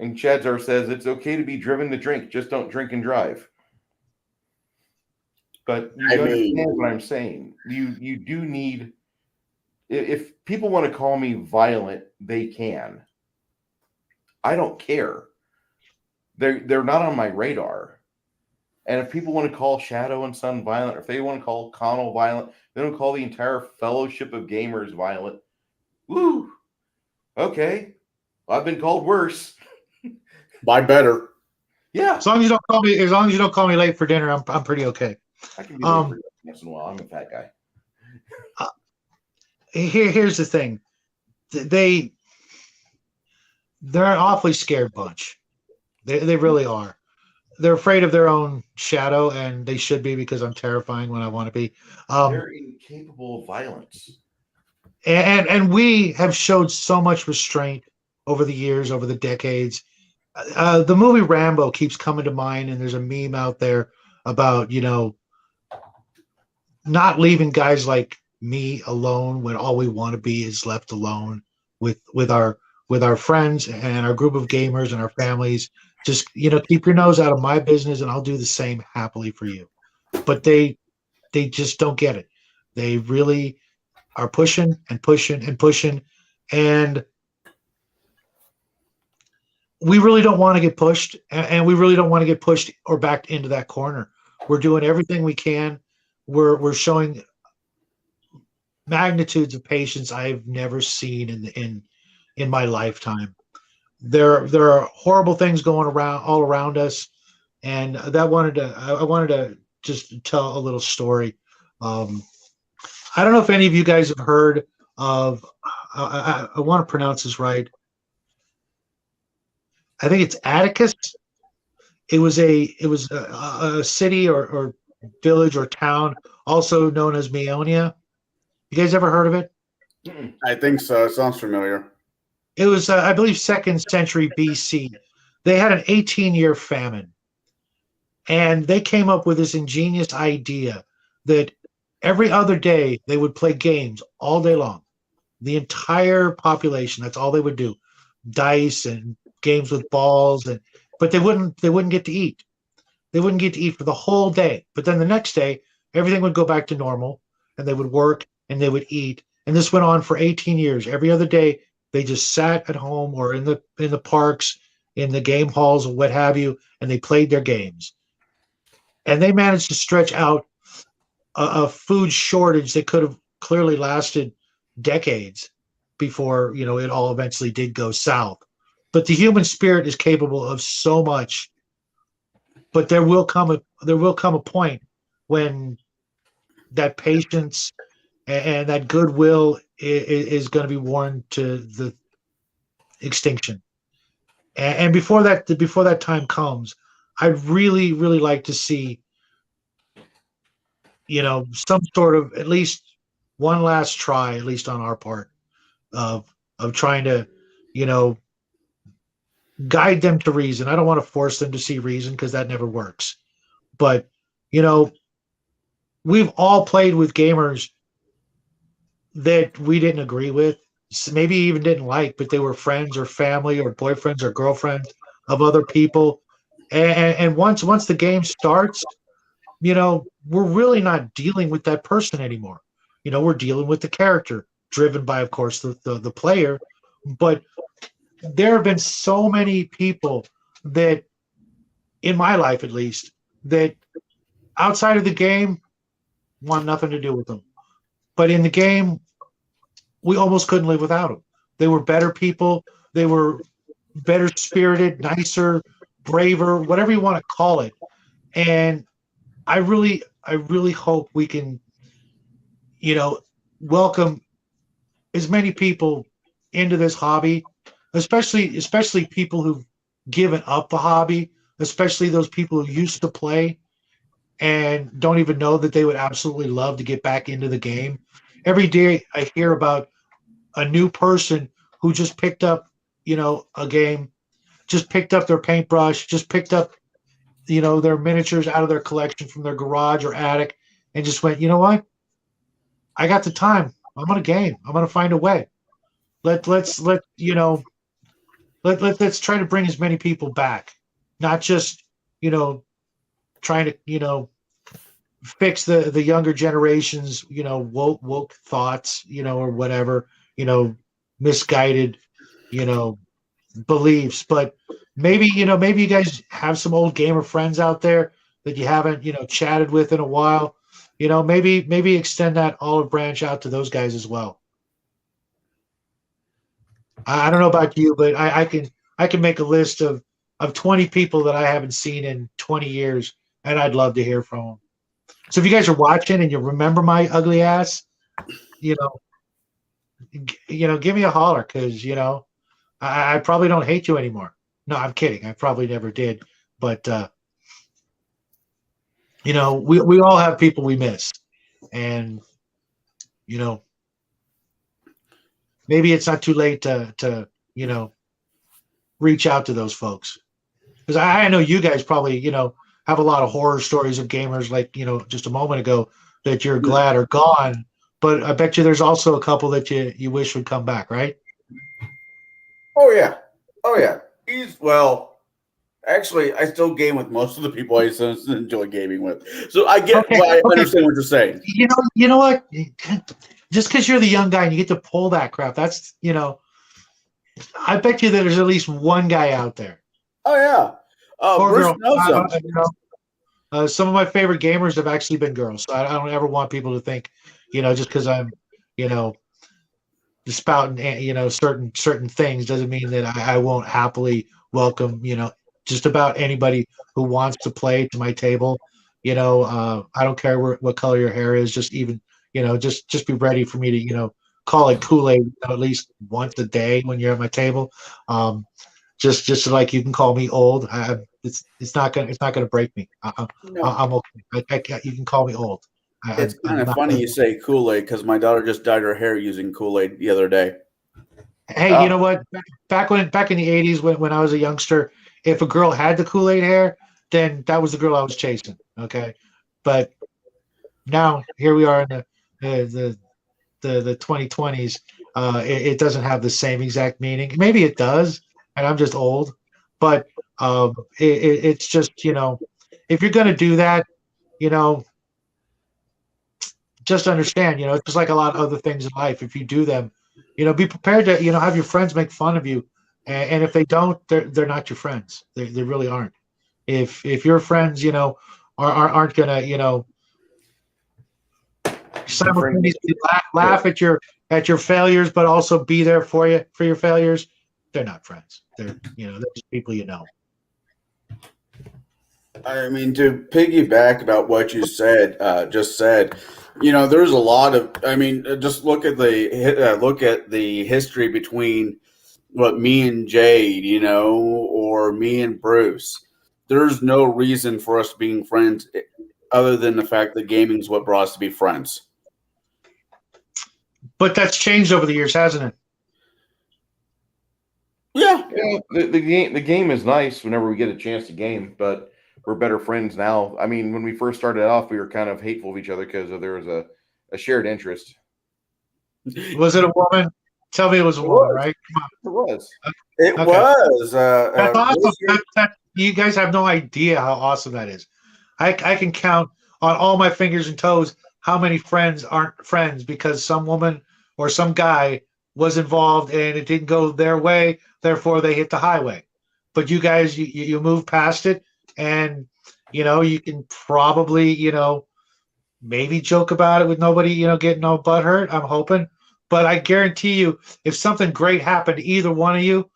And Chadzar says it's okay to be driven to drink, just don't drink and drive. But you understand what I'm saying. You do need. If people want to call me violent, they can. I don't care. They're not on my radar. And if people want to call Shadow and Sun violent, or if they want to call Connell violent, they don't call the entire fellowship of gamers violent. Woo! Okay. I've been called worse. By better. Yeah. As long as you don't call me late for dinner, I'm pretty okay. I can be late for once in a while. I'm a fat guy. Here's the thing. They're an awfully scared bunch. They really are. They're afraid of their own shadow, and they should be, because I'm terrifying when I want to be. They're incapable of violence. And we have showed so much restraint over the years, over the decades. The movie Rambo keeps coming to mind, and there's a meme out there about, not leaving guys like me alone when all we want to be is left alone with our friends and our group of gamers and our families. Just, keep your nose out of my business, and I'll do the same happily for you. But they just don't get it. They really are pushing and pushing and pushing, and we really don't want to get pushed, and we really don't want to get pushed or backed into that corner. We're doing everything we can. We're showing magnitudes of patience I've never seen in my lifetime. There are horrible things going around all around us, and I wanted to just tell a little story. I don't know if any of you guys have heard of. I want to pronounce this right. I think it's Atticus. It was a city or village or town, also known as Meonia. You guys ever heard of it? I think so. It sounds familiar. It was, I believe, 2nd century BC. They had an 18-year famine, and they came up with this ingenious idea that every other day they would play games all day long. The entire population, that's all they would do. Dice and games with balls, but they wouldn't get to eat. They wouldn't get to eat for the whole day. But then the next day, everything would go back to normal, and they would work and they would eat. And this went on for 18 years. Every other day, they just sat at home or in the parks, in the game halls, or what have you, and they played their games. And they managed to stretch out a food shortage that could have clearly lasted decades before, it all eventually did go south. But the human spirit is capable of so much. But there will come a point when that patience and that goodwill is going to be worn to the extinction. And before that time comes, I'd really, really like to see, some sort of, at least one last try, at least on our part, of trying to, guide them to reason. I don't want to force them to see reason, because that never works. But, we've all played with gamers that we didn't agree with, maybe even didn't like, but they were friends or family or boyfriends or girlfriends of other people. And once the game starts, we're really not dealing with that person anymore. We're dealing with the character, driven by, of course, the player. But there have been so many people that, in my life at least, that outside of the game want nothing to do with them. But in the game, we almost couldn't live without them. They were better people. They were better spirited, nicer, braver, whatever you want to call it. And I really hope we can, welcome as many people into this hobby, especially people who've given up the hobby, especially those people who used to play. and don't even know that they would absolutely love to get back into the game. Every day I hear about a new person who just picked up, a game, just picked up their paintbrush, just picked up, their miniatures out of their collection from their garage or attic, and just went, you know what? I got the time. I'm on a game. I'm gonna find a way. Let's let's try to bring as many people back, not just trying to fix the younger generations woke thoughts or whatever misguided beliefs. But maybe you guys have some old gamer friends out there that you haven't chatted with in a while. Maybe extend that olive branch out to those guys as well. I don't know about you, but I can make a list of 20 people that I haven't seen in 20 years, and I'd love to hear from them. So if you guys are watching and you remember my ugly ass, you know, give me a holler, because I probably don't hate you anymore. No, I'm kidding. I probably never did, but we all have people we miss, and maybe it's not too late to reach out to those folks, because I know you guys probably have a lot of horror stories of gamers, like just a moment ago, that you're glad are gone, but I bet you there's also a couple that you wish would come back, right? Oh yeah, oh yeah. Actually, I still game with most of the people I used to enjoy gaming with, so I get why I understand what you're saying. You know what? Just because you're the young guy and you get to pull that crap, that's I bet you that there's at least one guy out there. Oh yeah, Bruce girl. knows them. Some of my favorite gamers have actually been girls, so I don't ever want people to think, just because I'm, spouting, certain things doesn't mean that I won't happily welcome, just about anybody who wants to play to my table. I don't care what color your hair is. Just even, just be ready for me to, call it Kool-Aid at least once a day when you're at my table. Just so, like, you can call me old. It's not gonna break me. No. I'm okay. You can call me old. It's kind of funny you say Kool-Aid, because my daughter just dyed her hair using Kool-Aid the other day. Hey, you know what? Back in the 80s, when I was a youngster, if a girl had the Kool-Aid hair, then that was the girl I was chasing. Okay, but now here we are in the 2020s. It doesn't have the same exact meaning. Maybe it does, and I'm just old. But it's just, if you're gonna do that, just understand, it's just like a lot of other things in life. If you do them, be prepared to, have your friends make fun of you, and if they don't, they're not your friends. They really aren't. If your friends, aren't gonna, simultaneously laugh at your failures, but also be there for you for your failures, they're not friends. They're just people I mean, to piggyback about what you just said, there's a lot of. I mean, just look at the history between what me and Jade, or me and Bruce. There's no reason for us being friends other than the fact that gaming is what brought us to be friends. But that's changed over the years, hasn't it? Yeah. The game is nice whenever we get a chance to game, but we're better friends now. I mean, when we first started off, we were kind of hateful of each other because there was a shared interest. Was it a woman? Tell me it was a woman, right? It was. It was. That's awesome. You guys have no idea how awesome that is. I can count on all my fingers and toes how many friends aren't friends because some woman or some guy was involved and it didn't go their way, therefore they hit the highway. But you guys, you move past it, and you can probably maybe joke about it with nobody getting no butt hurt. I'm hoping, but I guarantee you, if something great happened to either one of you,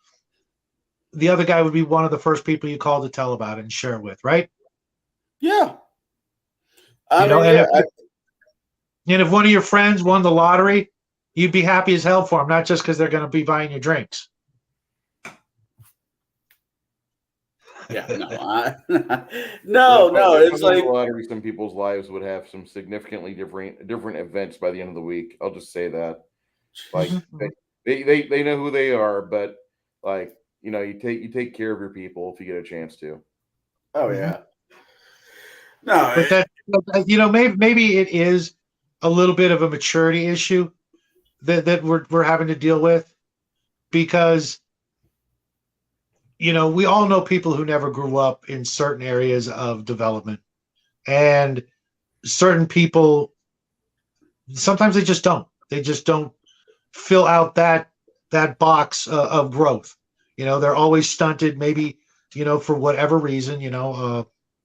the other guy would be one of the first people you call to tell about it and share it with, right? Yeah. And if one of your friends won the lottery, you'd be happy as hell for them, not just because they're going to be buying you drinks. Yeah, no, Yeah, no. if I It's won the like, lottery, some people's lives would have some significantly different events by the end of the week. I'll just say that. Like Mhm, mhm. they know who they are, but like you take care of your people if you get a chance to. oh Mhm. yeah, no, But maybe it is a little bit of a maturity issue that we're having to deal with because we all know people who never grew up in certain areas of development, and certain people sometimes they just don't fill out that box of growth. They're always stunted, maybe for whatever reason.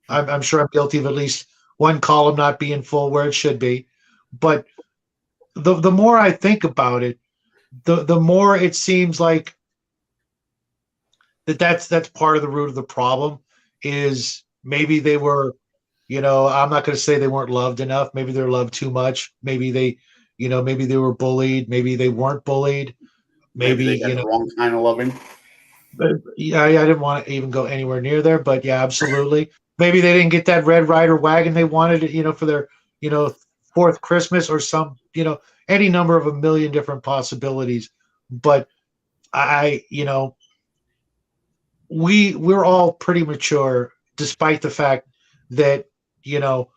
I'm sure I'm guilty of at least one column not being full where it should be. But the more I think about it, the more it seems like that's part of the root of the problem. Is maybe they were, I'm not going to say they weren't loved enough. Maybe they're loved too much. Maybe they were bullied. Maybe they weren't bullied. maybe Maybe they got the wrong kind of loving. but yeah, I didn't want to even go anywhere near there. But yeah, absolutely. Maybe they didn't get that Red Ryder wagon they wanted, for their, you know, fourth Christmas or any number of a million different possibilities. But I, we're all pretty mature, despite the fact that you know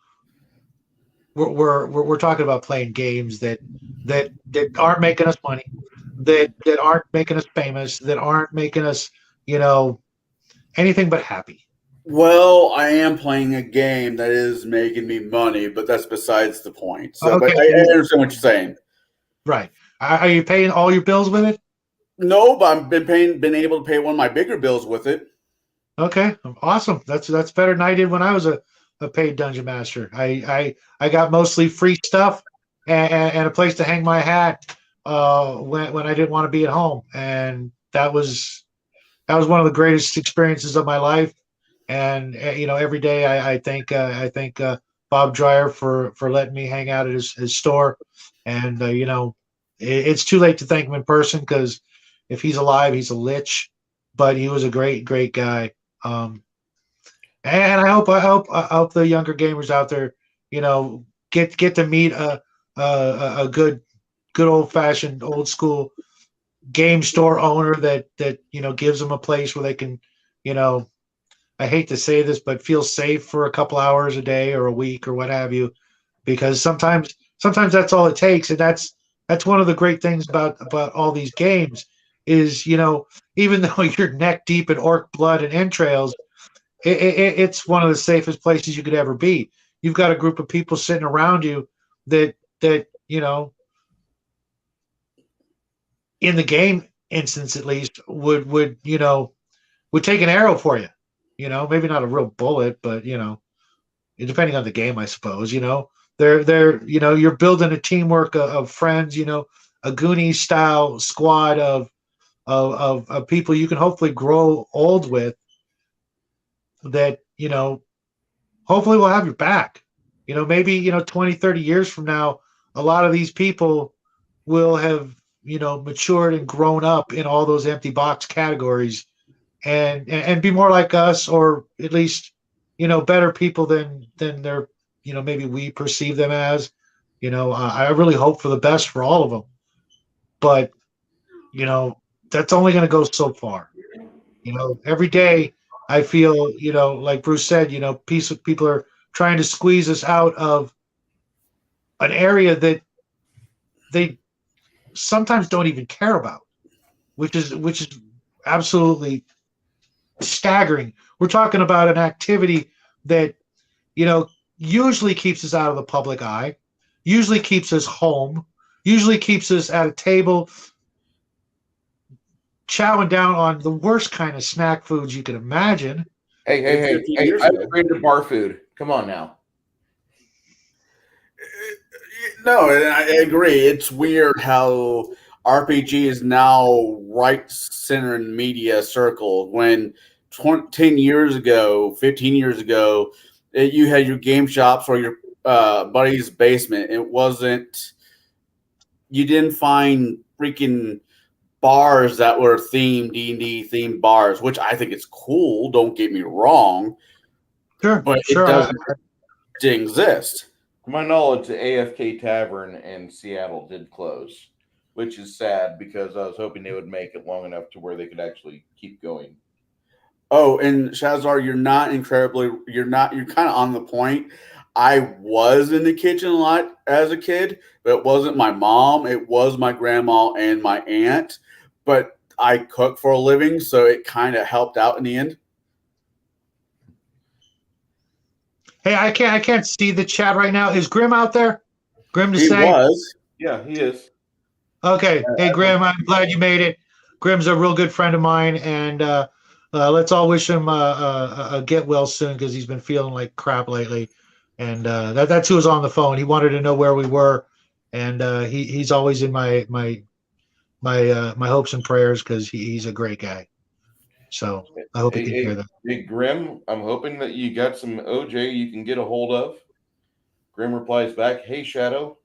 we're talking about playing games that aren't making us money, that aren't making us famous, that aren't making us, you know, anything but happy. Well, I am playing a game that is making me money, but that's besides the point. So, but Okay, I understand what you're saying. right. Are you paying all your bills with it? No, but I've been able to pay one of my bigger bills with it. Okay, awesome. That's better than I did when I was a paid dungeon master. I got mostly free stuff and a place to hang my hat when I didn't want to be at home, and that was one of the greatest experiences of my life. And every day I thank Bob Dreyer for letting me hang out at his store. And it's too late to thank him in person because if he's alive, he's a lich. But he was a great guy. Um, and I hope the younger gamers out there, get to meet a good old fashioned old school game store owner that gives them a place where they can, you know, I hate to say this, but feel safe for a couple hours a day or a week or what have you, because sometimes that's all it takes, and that's one of the great things about all these games is even though you're neck deep in orc blood and entrails, it's one of the safest places you could ever be. You've got a group of people sitting around you that in the game instance at least would take an arrow for you. Maybe not a real bullet, but depending on the game, I suppose. They're you're building a teamwork of friends. A Goonies style squad of people you can hopefully grow old with. That hopefully will have your back. Maybe 20, 30 years from now, a lot of these people will have matured and grown up in all those empty box categories and be more like us, or at least better people than they're maybe we perceive them as. I really hope for the best for all of them, but you know that's only going to go so far. Every day I feel like Bruce said, people are trying to squeeze us out of an area that they sometimes don't even care about, which is absolutely staggering. We're talking about an activity that usually keeps us out of the public eye, usually keeps us home, usually keeps us at a table chowing down on the worst kind of snack foods you can imagine. Hey, And 15 hey! years I ago, upgraded to bar food. Come on now. no, and I agree. It's weird how RPG is now right center in media circle when 10 years ago, 15 years ago, you had your game shops or your buddy's basement. It wasn't, you didn't find freaking bars that were themed D&D themed bars, which I think is cool. Don't get me wrong, Sure, but sure. it doesn't exist. To my knowledge, the AFK Tavern in Seattle did close, which is sad because I was hoping they would make it long enough to where they could actually keep going. Oh, and Shazar, you're kind of on the point. I was in the kitchen a lot as a kid, but it wasn't my mom. It was my grandma and my aunt. But I cook for a living, so it kind of helped out in the end. Hey, I can't see the chat right now. Is Grim out there? Grim to He say? was. Yeah, he is. Okay. Hey, Grim, I'm glad you made it. Grim's a real good friend of mine, and let's all wish him a get well soon because he's been feeling like crap lately. And that's who was on the phone. He wanted to know where we were, and he's always in my hopes and prayers because he's a great guy. So I hope he can hear that. Hey, Grim, I'm hoping that you got some OJ you can get a hold of. Grim replies back, "Hey, Shadow."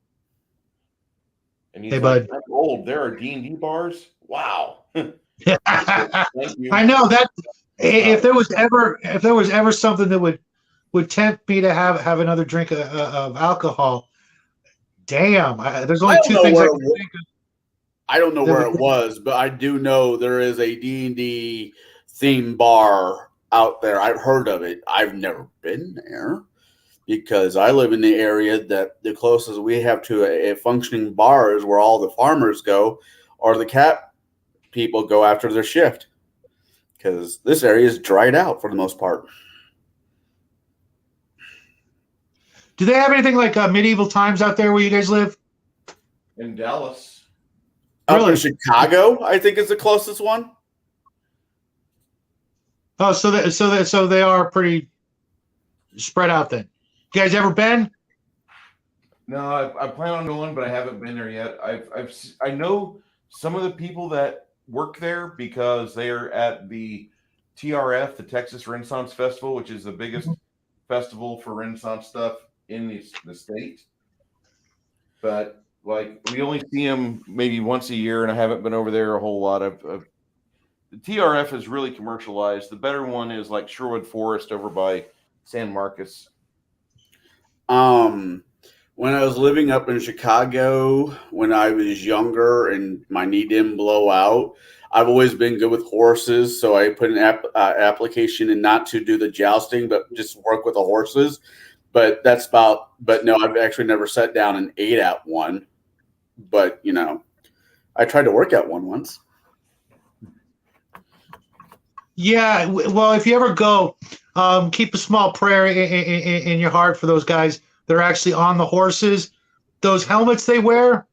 And he's Hey, like, bud. "I'm old. There are D&D bars? Wow." Thank you. I know that if there was ever something that would tempt me to have another drink of alcohol, damn, there's only two things I can think of. I don't know where it was, but I do know there is a D&D theme bar out there. I've heard of it. I've never been there because I live in the area that the closest we have to a functioning bar is where all the farmers go or the cat people go after their shift because this area is dried out for the most part. Do they have anything like medieval times out there where you guys live? In Dallas. Up in Chicago, I think is the closest one. Oh, so they are pretty spread out then. You guys ever been? No, I plan on going, but I haven't been there yet. I know some of the people that work there because they are at the TRF, the Texas Renaissance Festival, which is the biggest festival for Renaissance stuff in the state. But like we only see them maybe once a year, and I haven't been over there a whole lot. The TRF is really commercialized. The better one is like Sherwood Forest over by San Marcos. When I was living up in Chicago, when I was younger and my knee didn't blow out, I've always been good with horses. So I put an application in not to do the jousting, but just work with the horses. But no, I've actually never sat down and ate at one. But, I tried to work at one once. Yeah, well, if you ever go, keep a small prayer in your heart for those guys that are actually on the horses. Those helmets they wear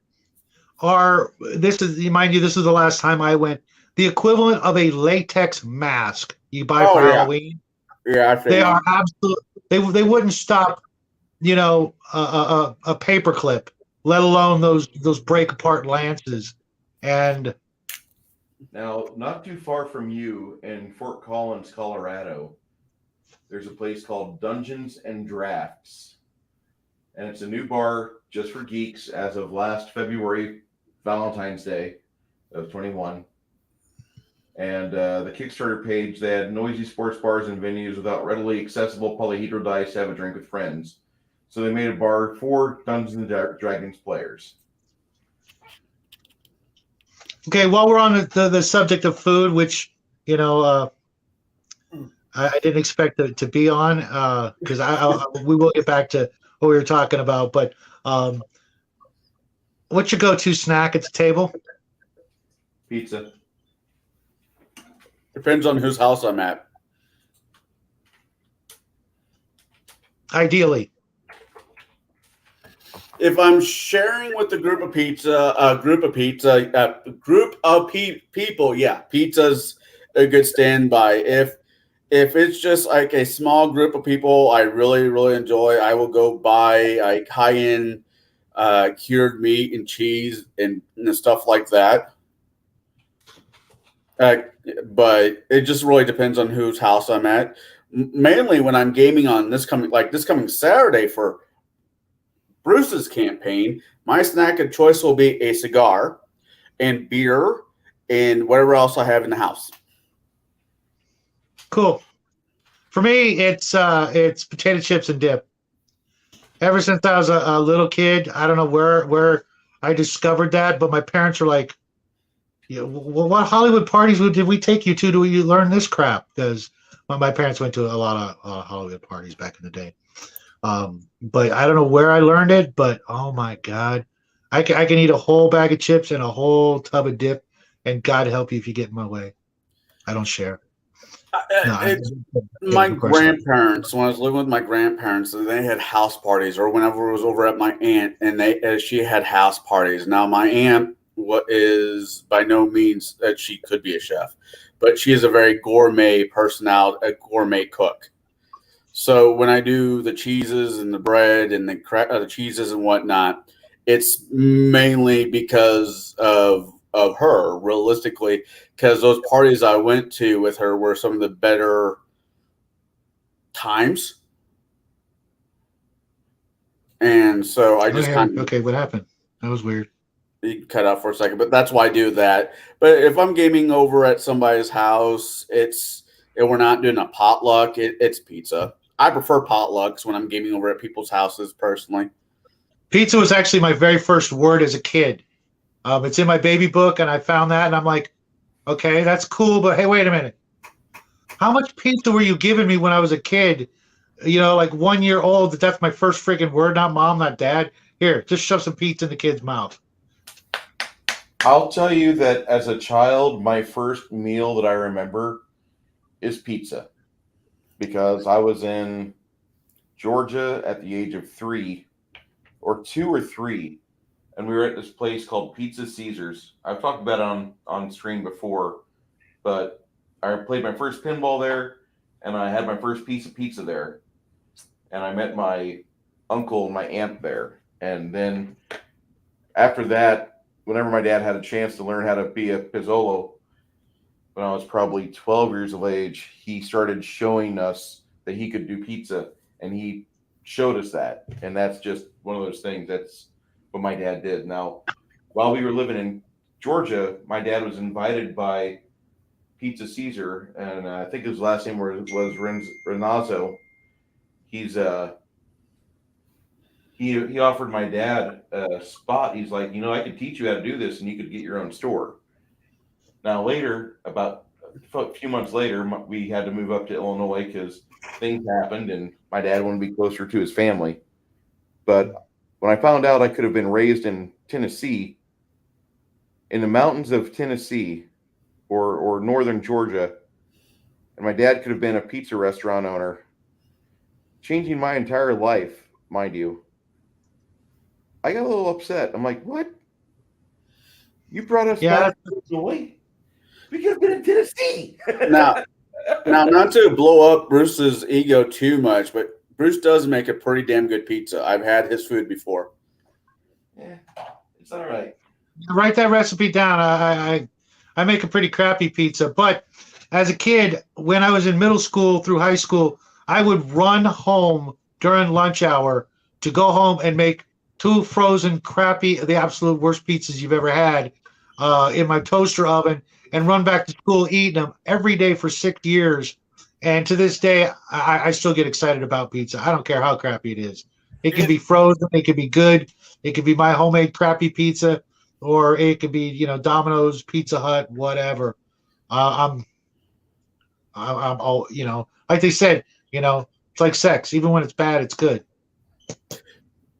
this is the last time I went, the equivalent of a latex mask you buy for Halloween. Yeah, they are absolute. They wouldn't stop, a paper clip, let alone those break apart lances. And now, not too far from you in Fort Collins, Colorado, there's a place called Dungeons and Drafts. And it's a new bar just for geeks as of last February, Valentine's Day of 21. And the Kickstarter page, they had noisy sports bars and venues without readily accessible polyhedral dice to have a drink with friends. So they made a bar for Dungeons and Dragons players. Okay, while we're on the subject of food, which I didn't expect to be on, because we will get back to what we were talking about. But what's your go-to snack at the table? Pizza. Depends on whose house I'm at. Ideally. If I'm sharing with a group of people, yeah, pizza's a good standby. If it's just like a small group of people I really, really enjoy, I will go buy like high-end cured meat and cheese and stuff like that. But it just really depends on whose house I'm at. Mainly when I'm gaming on this coming Saturday for Bruce's campaign, my snack of choice will be a cigar and beer and whatever else I have in the house. Cool. For me, it's potato chips and dip. Ever since I was a little kid, I don't know where I discovered that, but my parents were like, yeah, well, what Hollywood parties did we take you to? Do you learn this crap? Because my parents went to a lot of Hollywood parties back in the day. But I don't know where I learned it. But oh my god, I can eat a whole bag of chips and a whole tub of dip, and God help you if you get in my way. I don't share. No, It's yeah, my of course not. grandparents. When I was living with my grandparents, they had house parties, or whenever I was over at my aunt, and she had house parties. Now my aunt, what is by no means that she could be a chef, but she is a very gourmet personality, a gourmet cook. So when I do the cheeses and the bread and the cheeses and whatnot, it's mainly because of her. Realistically, because those parties I went to with her were some of the better times, and so I just Okay, kind of okay, what happened? That was weird. cut out for a second. But that's why I do that. But if I'm gaming over at somebody's house, and we're not doing a potluck. It's pizza. I prefer potlucks when I'm gaming over at people's houses personally. Pizza was actually my very first word as a kid. It's in my baby book, and I found that, and I'm like, okay, that's cool, but hey, wait a minute. How much pizza were you giving me when I was a kid? You know, like 1 year old. That's my first freaking word. Not mom, not dad. Here, just shove some pizza in the kid's mouth. I'll tell you that as a child, my first meal that I remember is pizza because I was in Georgia at the age of 2 or 3, and we were at this place called Pizza Caesars. I've talked about it on screen before, but I played my first pinball there, and I had my first piece of pizza there, and I met my uncle and my aunt there, and then after that, whenever my dad had a chance to learn how to be a pizzolo, when I was probably 12 years of age, he started showing us that he could do pizza, and he showed us that, and that's just one of those things. That's what my dad did. Now, while we were living in Georgia, my dad was invited by Pizza Caesar, and I think his last name was Renazzo. He's he offered my dad a spot. He's like, I could teach you how to do this, and you could get your own store. Now later, about a few months later, we had to move up to Illinois because things happened, and my dad wanted to be closer to his family. But when I found out I could have been raised in Tennessee, in the mountains of Tennessee or northern Georgia, and my dad could have been a pizza restaurant owner, changing my entire life, mind you, I got a little upset. I'm like, what? You brought us Yeah, back to Illinois? We could have been in Tennessee. Now, not to blow up Bruce's ego too much, but Bruce does make a pretty damn good pizza. I've had his food before. Yeah, it's all right. write that recipe down. I make a pretty crappy pizza, but as a kid, when I was in middle school through high school, I would run home during lunch hour to go home and make two frozen crappy, the absolute worst pizzas you've ever had, in my toaster oven, and run back to school eating them every day for 6 years. And to this day, I still get excited about pizza. I don't care how crappy it is. It can be frozen. It can be good. It could be my homemade crappy pizza, or it could be Domino's, Pizza Hut, whatever. I'm all like they said, it's like sex. Even when it's bad, it's good.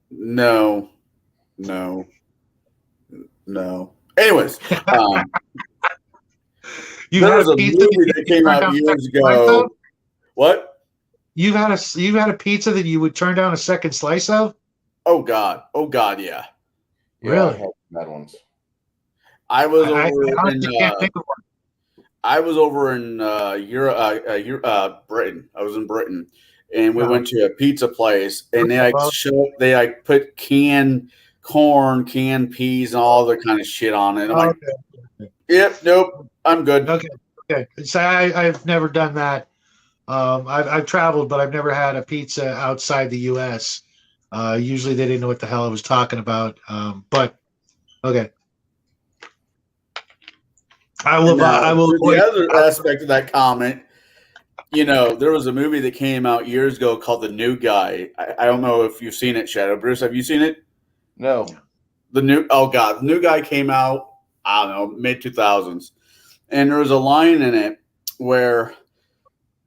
No, no, no. Anyways, You've there had was a a pizza movie that you came turned out down a years second slice of? ago. What? You've had a pizza that you would turn down a second slice of? Oh God. Oh God. Yeah. Yeah, I Really? had bad ones. I was I over in honestly can't think of one. I was over in Britain. I was in Britain, and we No. went to a pizza place, and Okay, well, they like put canned corn, canned peas, and all other kind of shit on it. I'm like, okay, yep, nope, I'm good. okay, okay. So I've never done that. I've traveled, but I've never had a pizza outside the U.S. Usually they didn't know what the hell I was talking about. But okay. I And will. now, I will to the avoid. other aspect of that comment, there was a movie that came out years ago called The New Guy. I don't know if you've seen it, Shadow. Bruce, have you seen it? No. The New Guy came out, I don't know, mid 2000s. And there was a line in it where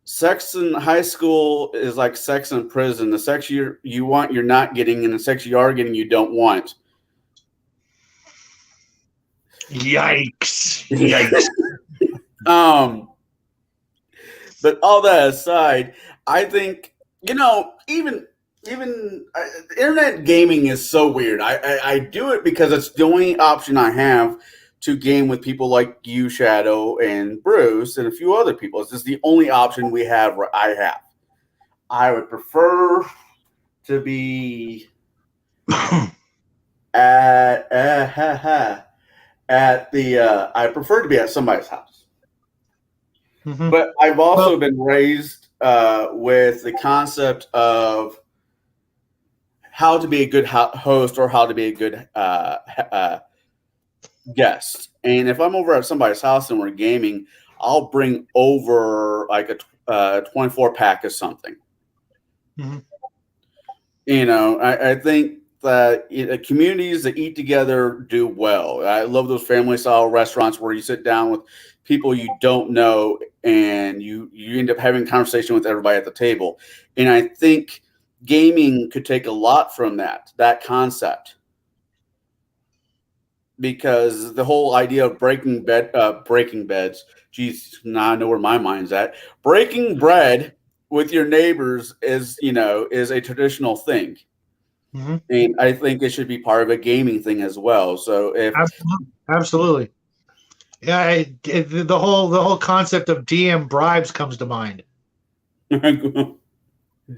sex in high school is like sex in prison. The sex you want, you're not getting, and the sex you are getting, you don't want. Yikes! Yikes! But all that aside, I think even internet gaming is so weird. I do it because it's the only option I have to game with people like you, Shadow, and Bruce, and a few other people. It's just the only option we have. Where I have. I would prefer to be at at the. I prefer to be at somebody's house. Mhm. But I've also Well, been raised with the concept of how to be a good host or how to be a good guest. And if I'm over at somebody's house and we're gaming, I'll bring over like a 24 pack of something. Mhm. I think that communities that eat together do well. I love those family style restaurants where you sit down with people you don't know and you end up having a conversation with everybody at the table. And I think gaming could take a lot from that concept, because the whole idea of breaking beds. Geez, now I know where my mind's at. Breaking bread with your neighbors is a traditional thing. Mhm. And I think it should be part of a gaming thing as well. So if Absolutely. Yeah, the whole concept of DM bribes comes to mind.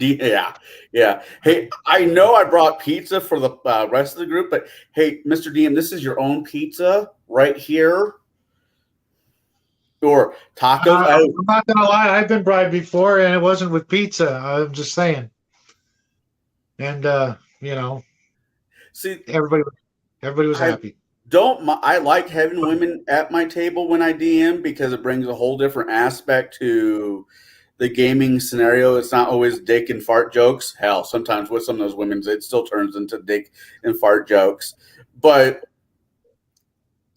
yeah, yeah. Hey, I know I brought pizza for the rest of the group, but hey, Mr. DM, this is your own pizza right here, or tacos. I'm Oh, not gonna lie, I've been bribed before, and it wasn't with pizza. I'm just saying. And see, everybody everybody was I happy. I like having women at my table when I DM because it brings a whole different aspect to the gaming scenario. It's not always dick and fart jokes. Hell, sometimes with some of those women, it still turns into dick and fart jokes. But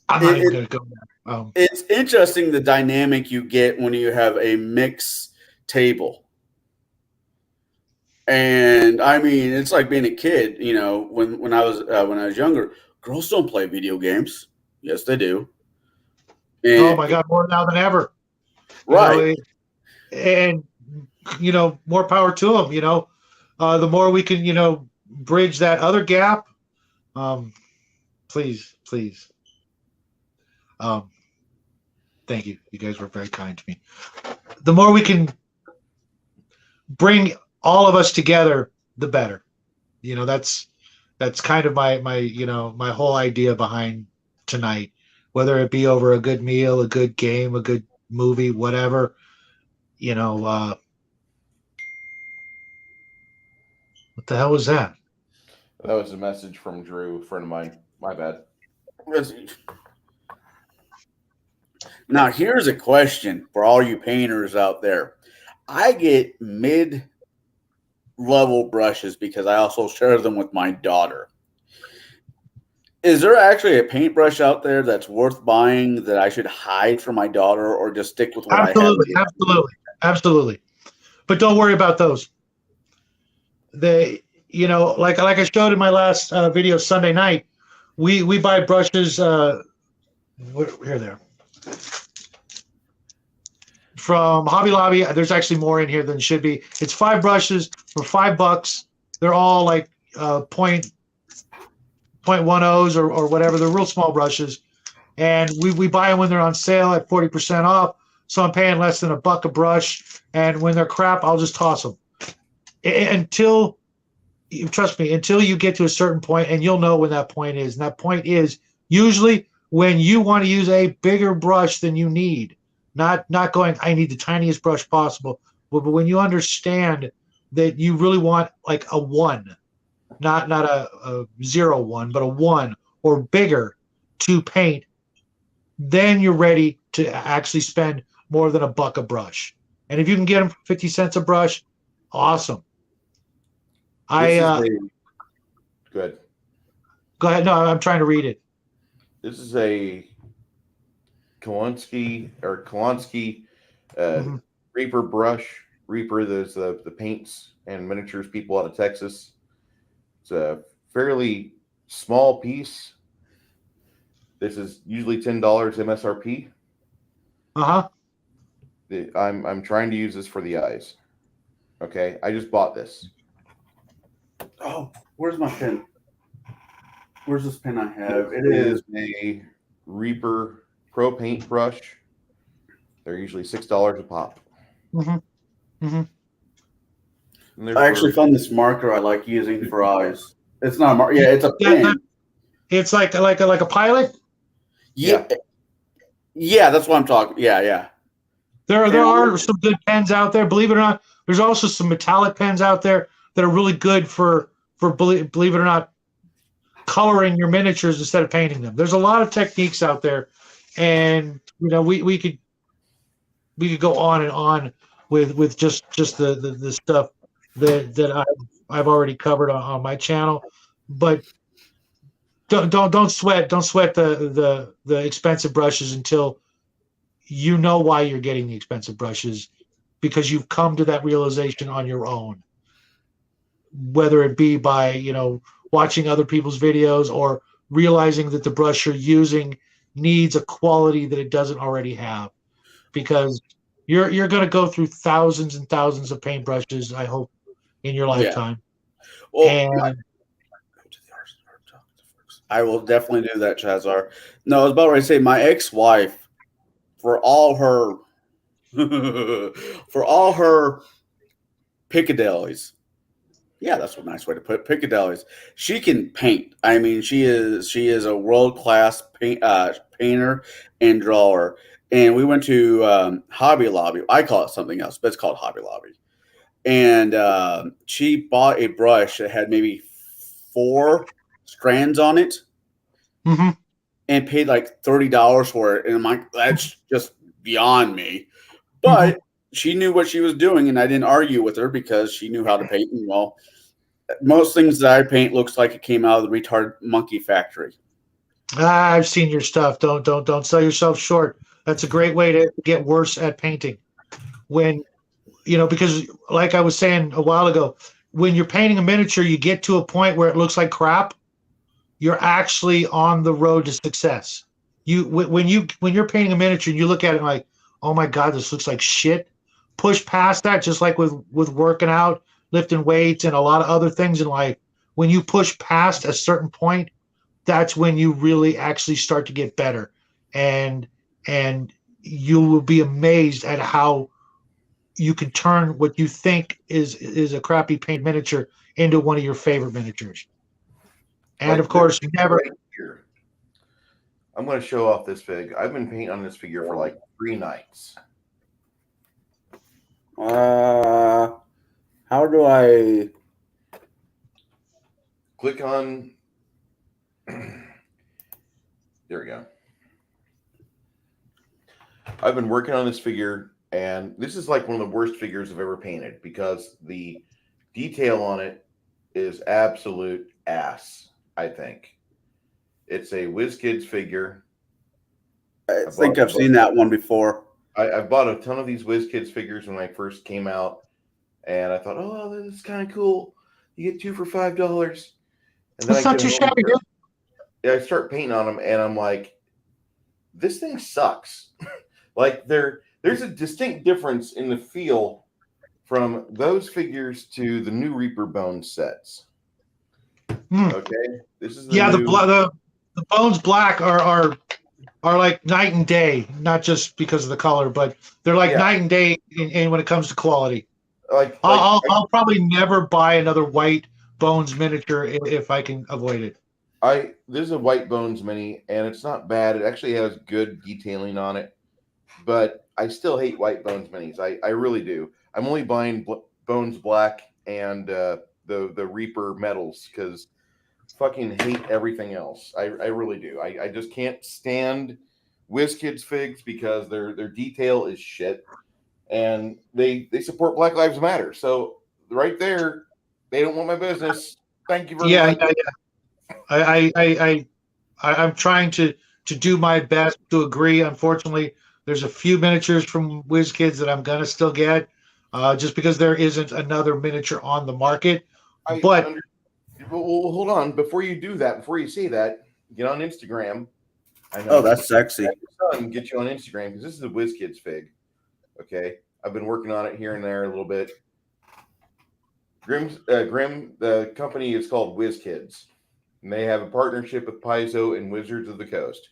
I'm not it, even it gonna go there. it's interesting the dynamic you get when you have a mixed table. And I mean, it's like being a kid. When I was younger, girls don't play video games. Yes, they do. Oh And my God, more now than ever. You know, right, and more power to them. The more we can, bridge that other gap. Um, please, please. Um, thank you. You guys were very kind to me. The more we can bring all of us together, the better. That's kind of my whole idea behind tonight. Whether it be over a good meal, a good game, a good movie, whatever. What the hell was that? That was a message from Drew, a friend of mine. My bad. now here's a question for all you painters out there. I get mid level brushes because I also share them with my daughter. Is there actually a paintbrush out there that's worth buying that I should hide from my daughter or just stick with what I have? Absolutely, absolutely, absolutely. But don't worry about those. They, like I showed in my last video Sunday night, we buy brushes. Here there from Hobby Lobby. There's actually more in here than should be. It's 5 brushes for $5. They're all like point one O's or whatever. They're real small brushes, and we buy them when they're on sale at 40% off. So I'm paying less than $1 a brush, and when they're crap, I'll just toss them until trust me, until you get to a certain point, and you'll know when that point is. And that point is usually when you want to use a bigger brush than you need. Not going, I need the tiniest brush possible. But when you understand that you really want like a 1, not a 0 1, but a 1 or bigger to paint, then you're ready to actually spend more than $1 a brush. And if you can get them for 50 cents a brush, awesome. This I is a good. Go ahead. No, I'm trying to read it. This is a Kolonsky Mhm. Reaper brush. Reaper, there's the paints and miniatures people out of Texas. It's a fairly small piece. This is usually $10 MSRP. Uh-huh. I'm trying to use this for the eyes. Okay, I just bought this. Oh, where's my pen? Where's this pen I have? This It is. is a Reaper Pro Paint brush. They're usually $6 a pop. Mm-hmm. Mm-hmm. And there's I actually for found this marker I like using for eyes. It's not a marker. Yeah, it's a pen. It's like a pilot. Yeah, yeah, that's what I'm talking. Yeah, yeah. There And are some good pens out there. Believe it or not, there's also some metallic pens out there that are really good for believe it or not, coloring your miniatures instead of painting them. There's a lot of techniques out there, and we could go on and on with just the stuff that I've already covered on my channel. But don't sweat the expensive brushes until you know why you're getting the expensive brushes, because you've come to that realization on your own, whether it be by watching other people's videos or realizing that the brush you're using needs a quality that it doesn't already have, because you're going to go through thousands and thousands of paintbrushes, I hope, in your yeah. lifetime. Well, And I will definitely do that, Chazar. No, I was about ready to say my ex-wife, for all her for all her Piccadillys. Yeah, that's a nice way to put it. Piccadillys. She can paint. I mean, she is a world class painter and drawer. And we went to Hobby Lobby. I call it something else, but it's called Hobby Lobby. And she bought a brush that had maybe 4 strands on it, mhm, and paid like $30 for it. And I'm like, that's just beyond me. mhm. But she knew what she was doing, and I didn't argue with her because she knew how to paint. And well, most things that I paint looks like it came out of the retard monkey factory. I've seen your stuff. Don't sell yourself short. That's a great way to get worse at painting. When because like I was saying a while ago, when you're painting a miniature, you get to a point where it looks like crap. You're actually on the road to success. When you're painting a miniature and you look at it like, oh my god, this looks like shit. Push past that, just like with working out, lifting weights, and a lot of other things in life. When you push past a certain point, that's when you really actually start to get better, and and you will be amazed at how you can turn what you think is a crappy paint miniature into one of your favorite miniatures. And of like this course, you never. right here. I'm going to show off this fig. I've been painting on this figure for like 3 nights. How do I? Click on. There we go. I've been working on this figure, and this is like one of the worst figures I've ever painted because the detail on it is absolute ass, I think. It's a WizKids figure. I think I've seen that one before. I've bought a ton of these WizKids figures when I first came out, and I thought, oh, this is kind of cool. You get 2 for $5. And then That's I not get too home, shabby, dude. I start painting on them, and I'm like, this thing sucks. Like there's a distinct difference in the feel from those figures to the new Reaper Bones sets. Okay, this is the Yeah, new. the bones black are like night and day, not just because of the color, but they're like Yeah, night and day in when it comes to quality. like I'll probably never buy another white bones miniature if I can avoid it. there's a White Bones mini, and it's not bad. It actually has good detailing on it, but I still hate White Bones minis. I really do. I'm only buying Bones Black and the Reaper metals because fucking hate everything else. I really do. I just can't stand WizKids figs because their detail is shit, and they support Black Lives Matter. So right there, they don't want my business. Thank you very Yeah, much. yeah, yeah. I'm trying to do my best to agree. Unfortunately, there's a few miniatures from WizKids that I'm gonna still get, just because there isn't another miniature on the market. I But under, well, hold on. Before you do that, before you say that, get on Instagram. I Oh, know. that's sexy. Have your son get you on Instagram because this is a WizKids fig. Okay, I've been working on it here and there a little bit. Grim, the company is called WizKids, and they have a partnership with Paizo and Wizards of the Coast.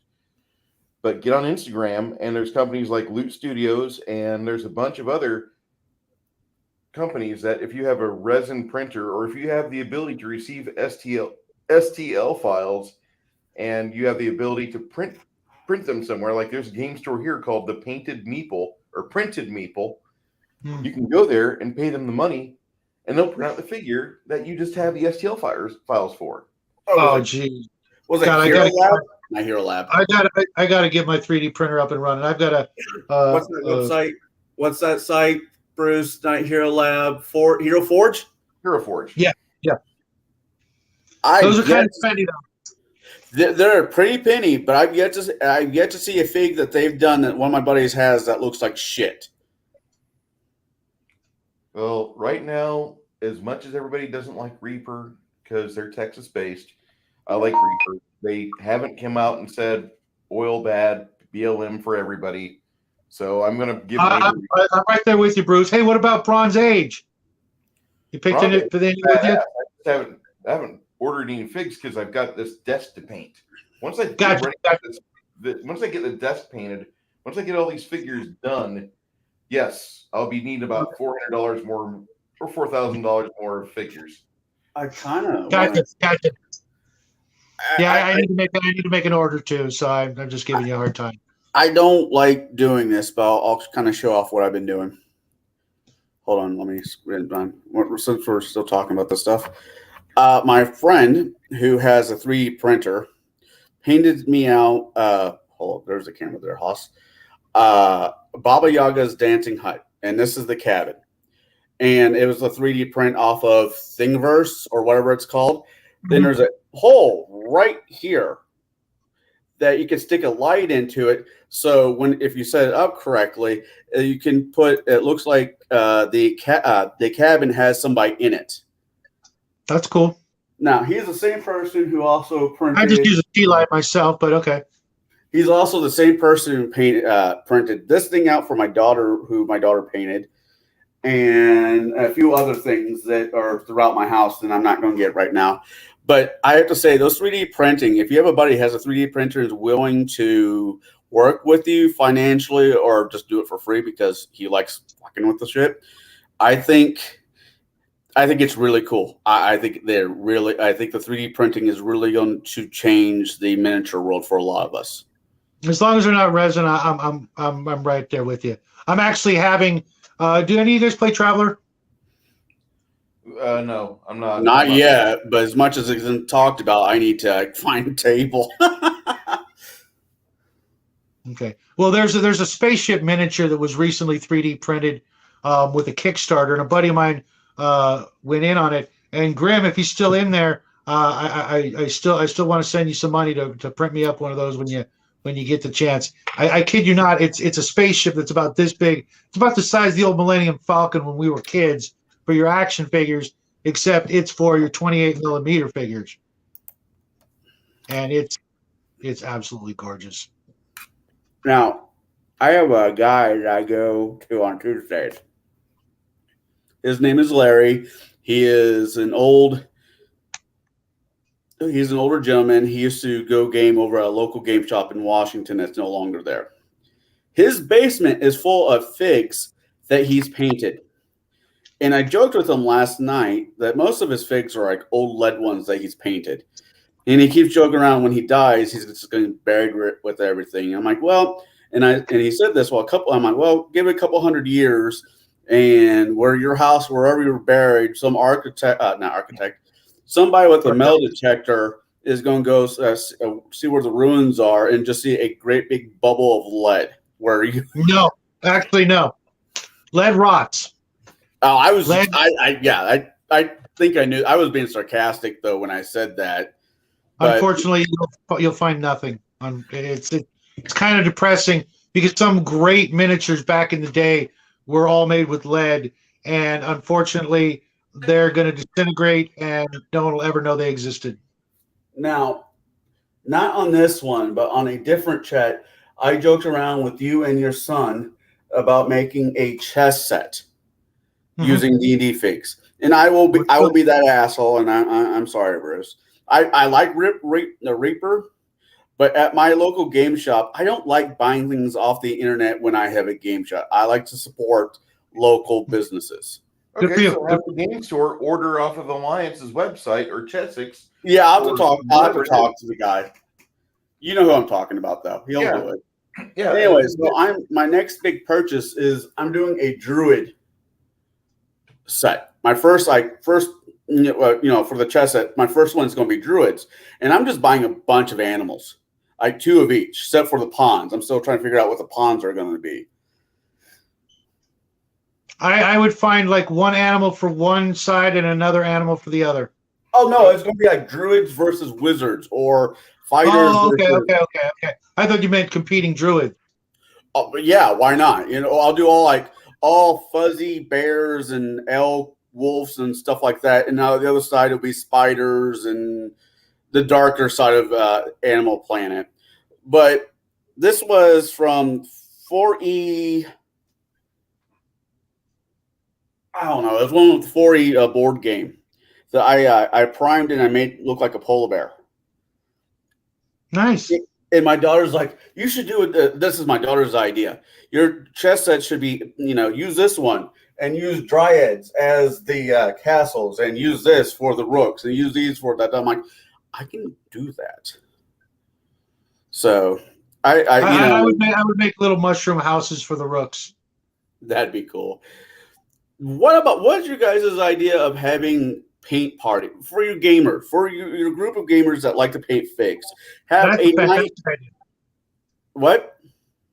But get on Instagram, and there's companies like Loot Studios, and there's a bunch of other companies that if you have a resin printer or if you have the ability to receive STL files and you have the ability to print them somewhere, like there's a game store here called the Painted Meeple or Printed Meeple. You can go there and pay them the money, and they'll print out the figure that you just have the STL files for. oh, geez, Was it God, Hero Lab? Not Hero Lab. I gotta get my 3D printer up and running. I've got a What's that website? What's that site, Bruce? Not Hero Lab. Hero Forge? Hero Forge. Yeah, yeah. I Those are kind of get spendy though. they're a pretty penny, but I've yet to see a fig that they've done that one of my buddies has that looks like shit. Well, right now, as much as everybody doesn't like Reaper because they're Texas based, I like Reaper. They haven't come out and said oil bad, BLM for everybody. So I'm going to give I'm right there with you, Bruce. Hey, what about Bronze Age? You picked it for the with you? I haven't ordered any figs because I've got this desk to paint. Once I Gotcha. once I get the desk painted, once I get all these figures done, yes, I'll be needing about $400 more or $4,000 more figures. I kind of Gotcha. Yeah, I need to make an order too. So I'm just giving you a hard time. I don't like doing this, but I'll kind of show off what I've been doing. Hold on, let me since we're still talking about this stuff. My friend who has a 3D printer painted me out. Hold on, there's a camera there, Hoss. Baba Yaga's dancing hut, and this is the cabin. And it was a 3D print off of Thingiverse or whatever it's called. Then there's a hole right here that you can stick a light into it. So if you set it up correctly, you can put. It looks like the cabin has somebody in it. That's cool. Now he's the same person who also printed. I just use a key light myself, but okay. He's also the same person who printed this thing out for my daughter, who my daughter painted, and a few other things that are throughout my house that I'm not going to get right now. But I have to say, those 3D printing, if you have a buddy who has a 3D printer and is willing to work with you financially or just do it for free because he likes fucking with the shit, I think it's really cool. I think the 3D printing is really going to change the miniature world for a lot of us. As long as they're not resin, I'm right there with you. I'm actually having. Do any of you guys play Traveler? No, I'm not. Not yet, but as much as it's been talked about, I need to find a table. Okay. Well, there's a spaceship miniature that was recently 3D printed with a Kickstarter, and a buddy of mine went in on it. And Grim, if he's still in there, I still want to send you some money to print me up one of those when you get the chance. I kid you not, it's a spaceship that's about this big. It's about the size of the old Millennium Falcon when we were kids for your action figures, except it's for your 28 millimeter figures. And it's absolutely gorgeous. Now, I have a guy that I go to on Tuesdays. His name is Larry. He's an older gentleman. He used to go game over at a local game shop in Washington that's no longer there. His basement is full of figs that he's painted. And I joked with him last night that most of his figs are like old lead ones that he's painted. And he keeps joking around when he dies, he's just going to be buried with everything. And I'm like, well, and he said this, I'm like, well, give it a couple hundred years, and where your house, wherever you're buried, somebody with a metal detector is going to go see where the ruins are and just see a great big bubble of lead where you. No, actually, no. Lead rots. Oh, I was. Lead. I think I knew. I was being sarcastic though when I said that. But Unfortunately, you'll find nothing. It's kind of depressing because some great miniatures back in the day were all made with lead, and unfortunately, they're going to disintegrate, and no one will ever know they existed. now, not on this one, but on a different chat, I joked around with you and your son about making a chess set Mhm. using D&D figs, and I will be that asshole, and I'm sorry, Bruce. I like the Reaper, but at my local game shop, I don't like buying things off the internet when I have a game shop. I like to support local businesses. Good for Okay, you. so have the game store order off of Alliance's website or Chessex. Yeah, I'll have to or talk. I'll have to whatever it talk is. to the guy. You know who I'm talking about, though. He'll Yeah. do it. Yeah. Anyway, so my next big purchase is I'm doing a druid set. My first for the chess set, my first one is going to be druids, and I'm just buying a bunch of animals, like two of each, except for the pawns. I'm still trying to figure out what the pawns are going to be. I would find like one animal for one side and another animal for the other. Oh no, it's going to be like druids versus wizards or fighters. Oh, okay, versus, okay, okay, okay. I thought you meant competing druid. Oh, but yeah, why not? I'll do all fuzzy bears and elk, wolves and stuff like that, and now the other side will be spiders and the darker side of Animal Planet. But this was from 4E. I don't know. It was one with 4E board game that I primed and I made look like a polar bear. Nice. And my daughter's like, you should do it. This is my daughter's idea. Your chess set should be, use this one and use dryads as the castles and use this for the rooks and use these for that. I'm like, I can do that. So I would make little mushroom houses for the rooks. that'd be cool. What's your guys' idea of having paint party for your gamer, for your group of gamers that like to paint figs? Have That's a a night. fantastic idea. What?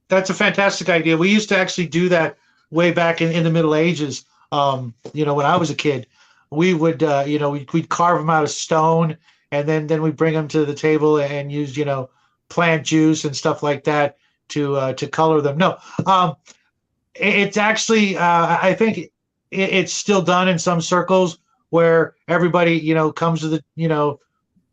That's a fantastic idea. We used to actually do that way back in the Middle Ages. When I was a kid, we would, we'd carve them out of stone, and then we bring them to the table and use, plant juice and stuff like that to color them. No, it's actually, I think it's still done in some circles where everybody, comes to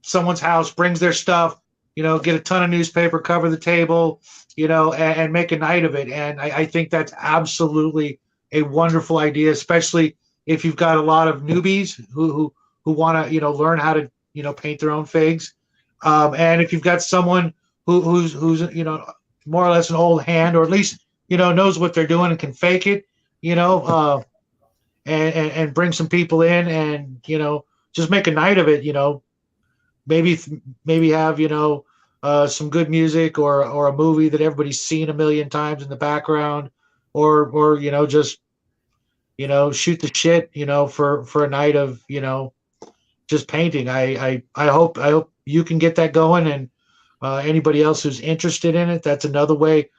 someone's house, brings their stuff, get a ton of newspaper, cover the table, and make a night of it. And I think that's absolutely a wonderful idea, especially if you've got a lot of newbies who want to, learn how to, paint their own figs. And if you've got someone who's more or less an old hand, or at least, knows what they're doing and can fake it, and bring some people in and, just make a night of it, maybe have some good music or a movie that everybody's seen a million times in the background, or just shoot the shit for a night of just painting. I hope you can get that going, and anybody else who's interested in it. That's another way,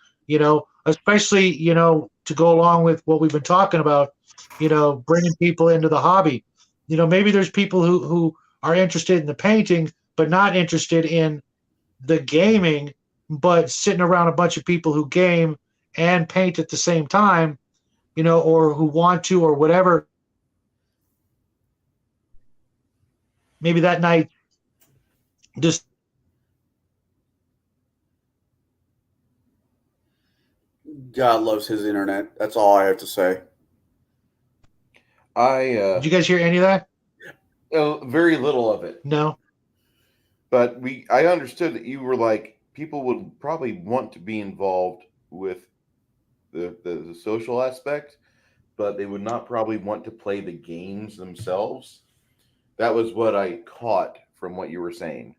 especially to go along with what we've been talking about, bringing people into the hobby. Maybe there's people who are interested in the painting but not interested in the gaming, but sitting around a bunch of people who game and paint at the same time, or who want to, or whatever. Maybe that night just God loves his internet. That's all I have to say. did you guys hear any of that? Very little of it. No. But I understood that you were like, people would probably want to be involved with the social aspect, but they would not probably want to play the games themselves. That was what I caught from what you were saying.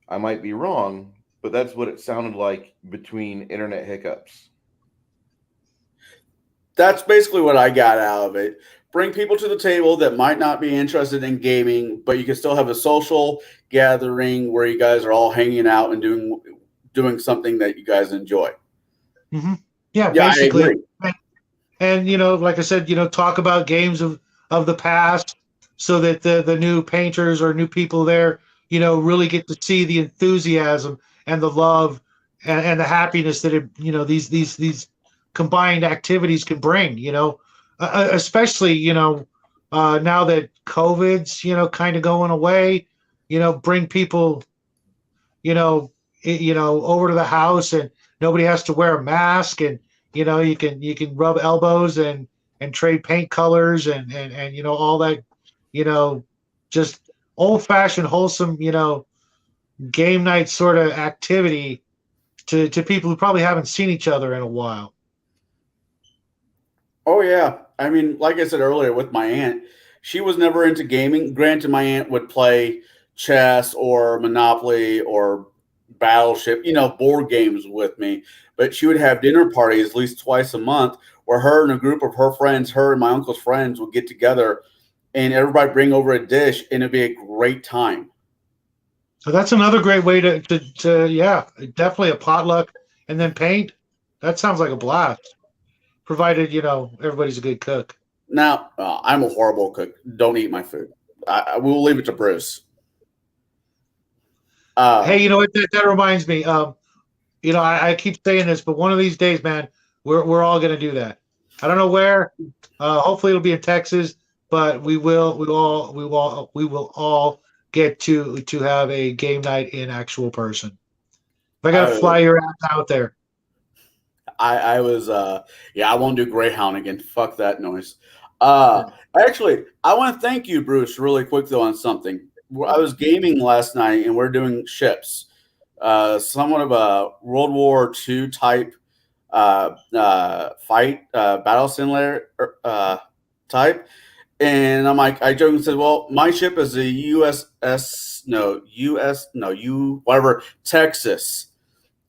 I might be wrong, but that's what it sounded like between internet hiccups. That's basically what I got out of it. bring people to the table that might not be interested in gaming, but you can still have a social gathering where you guys are all hanging out and doing something that you guys enjoy. Mm-hmm. Yeah, Yeah, I basically. agree. And like I said, talk about games of the past, so that the new painters or new people there, really get to see the enthusiasm and the love and the happiness that these combined activities can bring. Especially now that COVID's kind of going away, bring people over to the house, and nobody has to wear a mask, and you can rub elbows and trade paint colors, and all that, just old fashioned wholesome game night sort of activity to people who probably haven't seen each other in a while. Oh yeah. I mean, like I said earlier with my aunt, she was never into gaming. Granted, my aunt would play chess or Monopoly or Battleship, board games with me, but she would have dinner parties at least twice a month where her and a group of her friends, her and my uncle's friends would get together and everybody bring over a dish and it'd be a great time. So that's another great way to yeah, definitely a potluck, and then paint. That sounds like a blast, provided everybody's a good cook. Now, I'm a horrible cook. Don't eat my food. We'll leave it to Bruce. Hey, Um, you know what? That reminds me. I keep saying this, but one of these days, man, we're all gonna do that. I don't know where. Hopefully, it'll be in Texas, but we will all get to have a game night in actual person. If I gotta I, fly your ass out there. I was yeah, I won't do Greyhound again. Fuck that noise. Uh Actually, I want to thank you, Bruce, really quick though on something. I was gaming last night and we're doing ships. Somewhat of a World War II type fight battle simulator type. And I'm like, I joked and said, well, my ship is a whatever, Texas,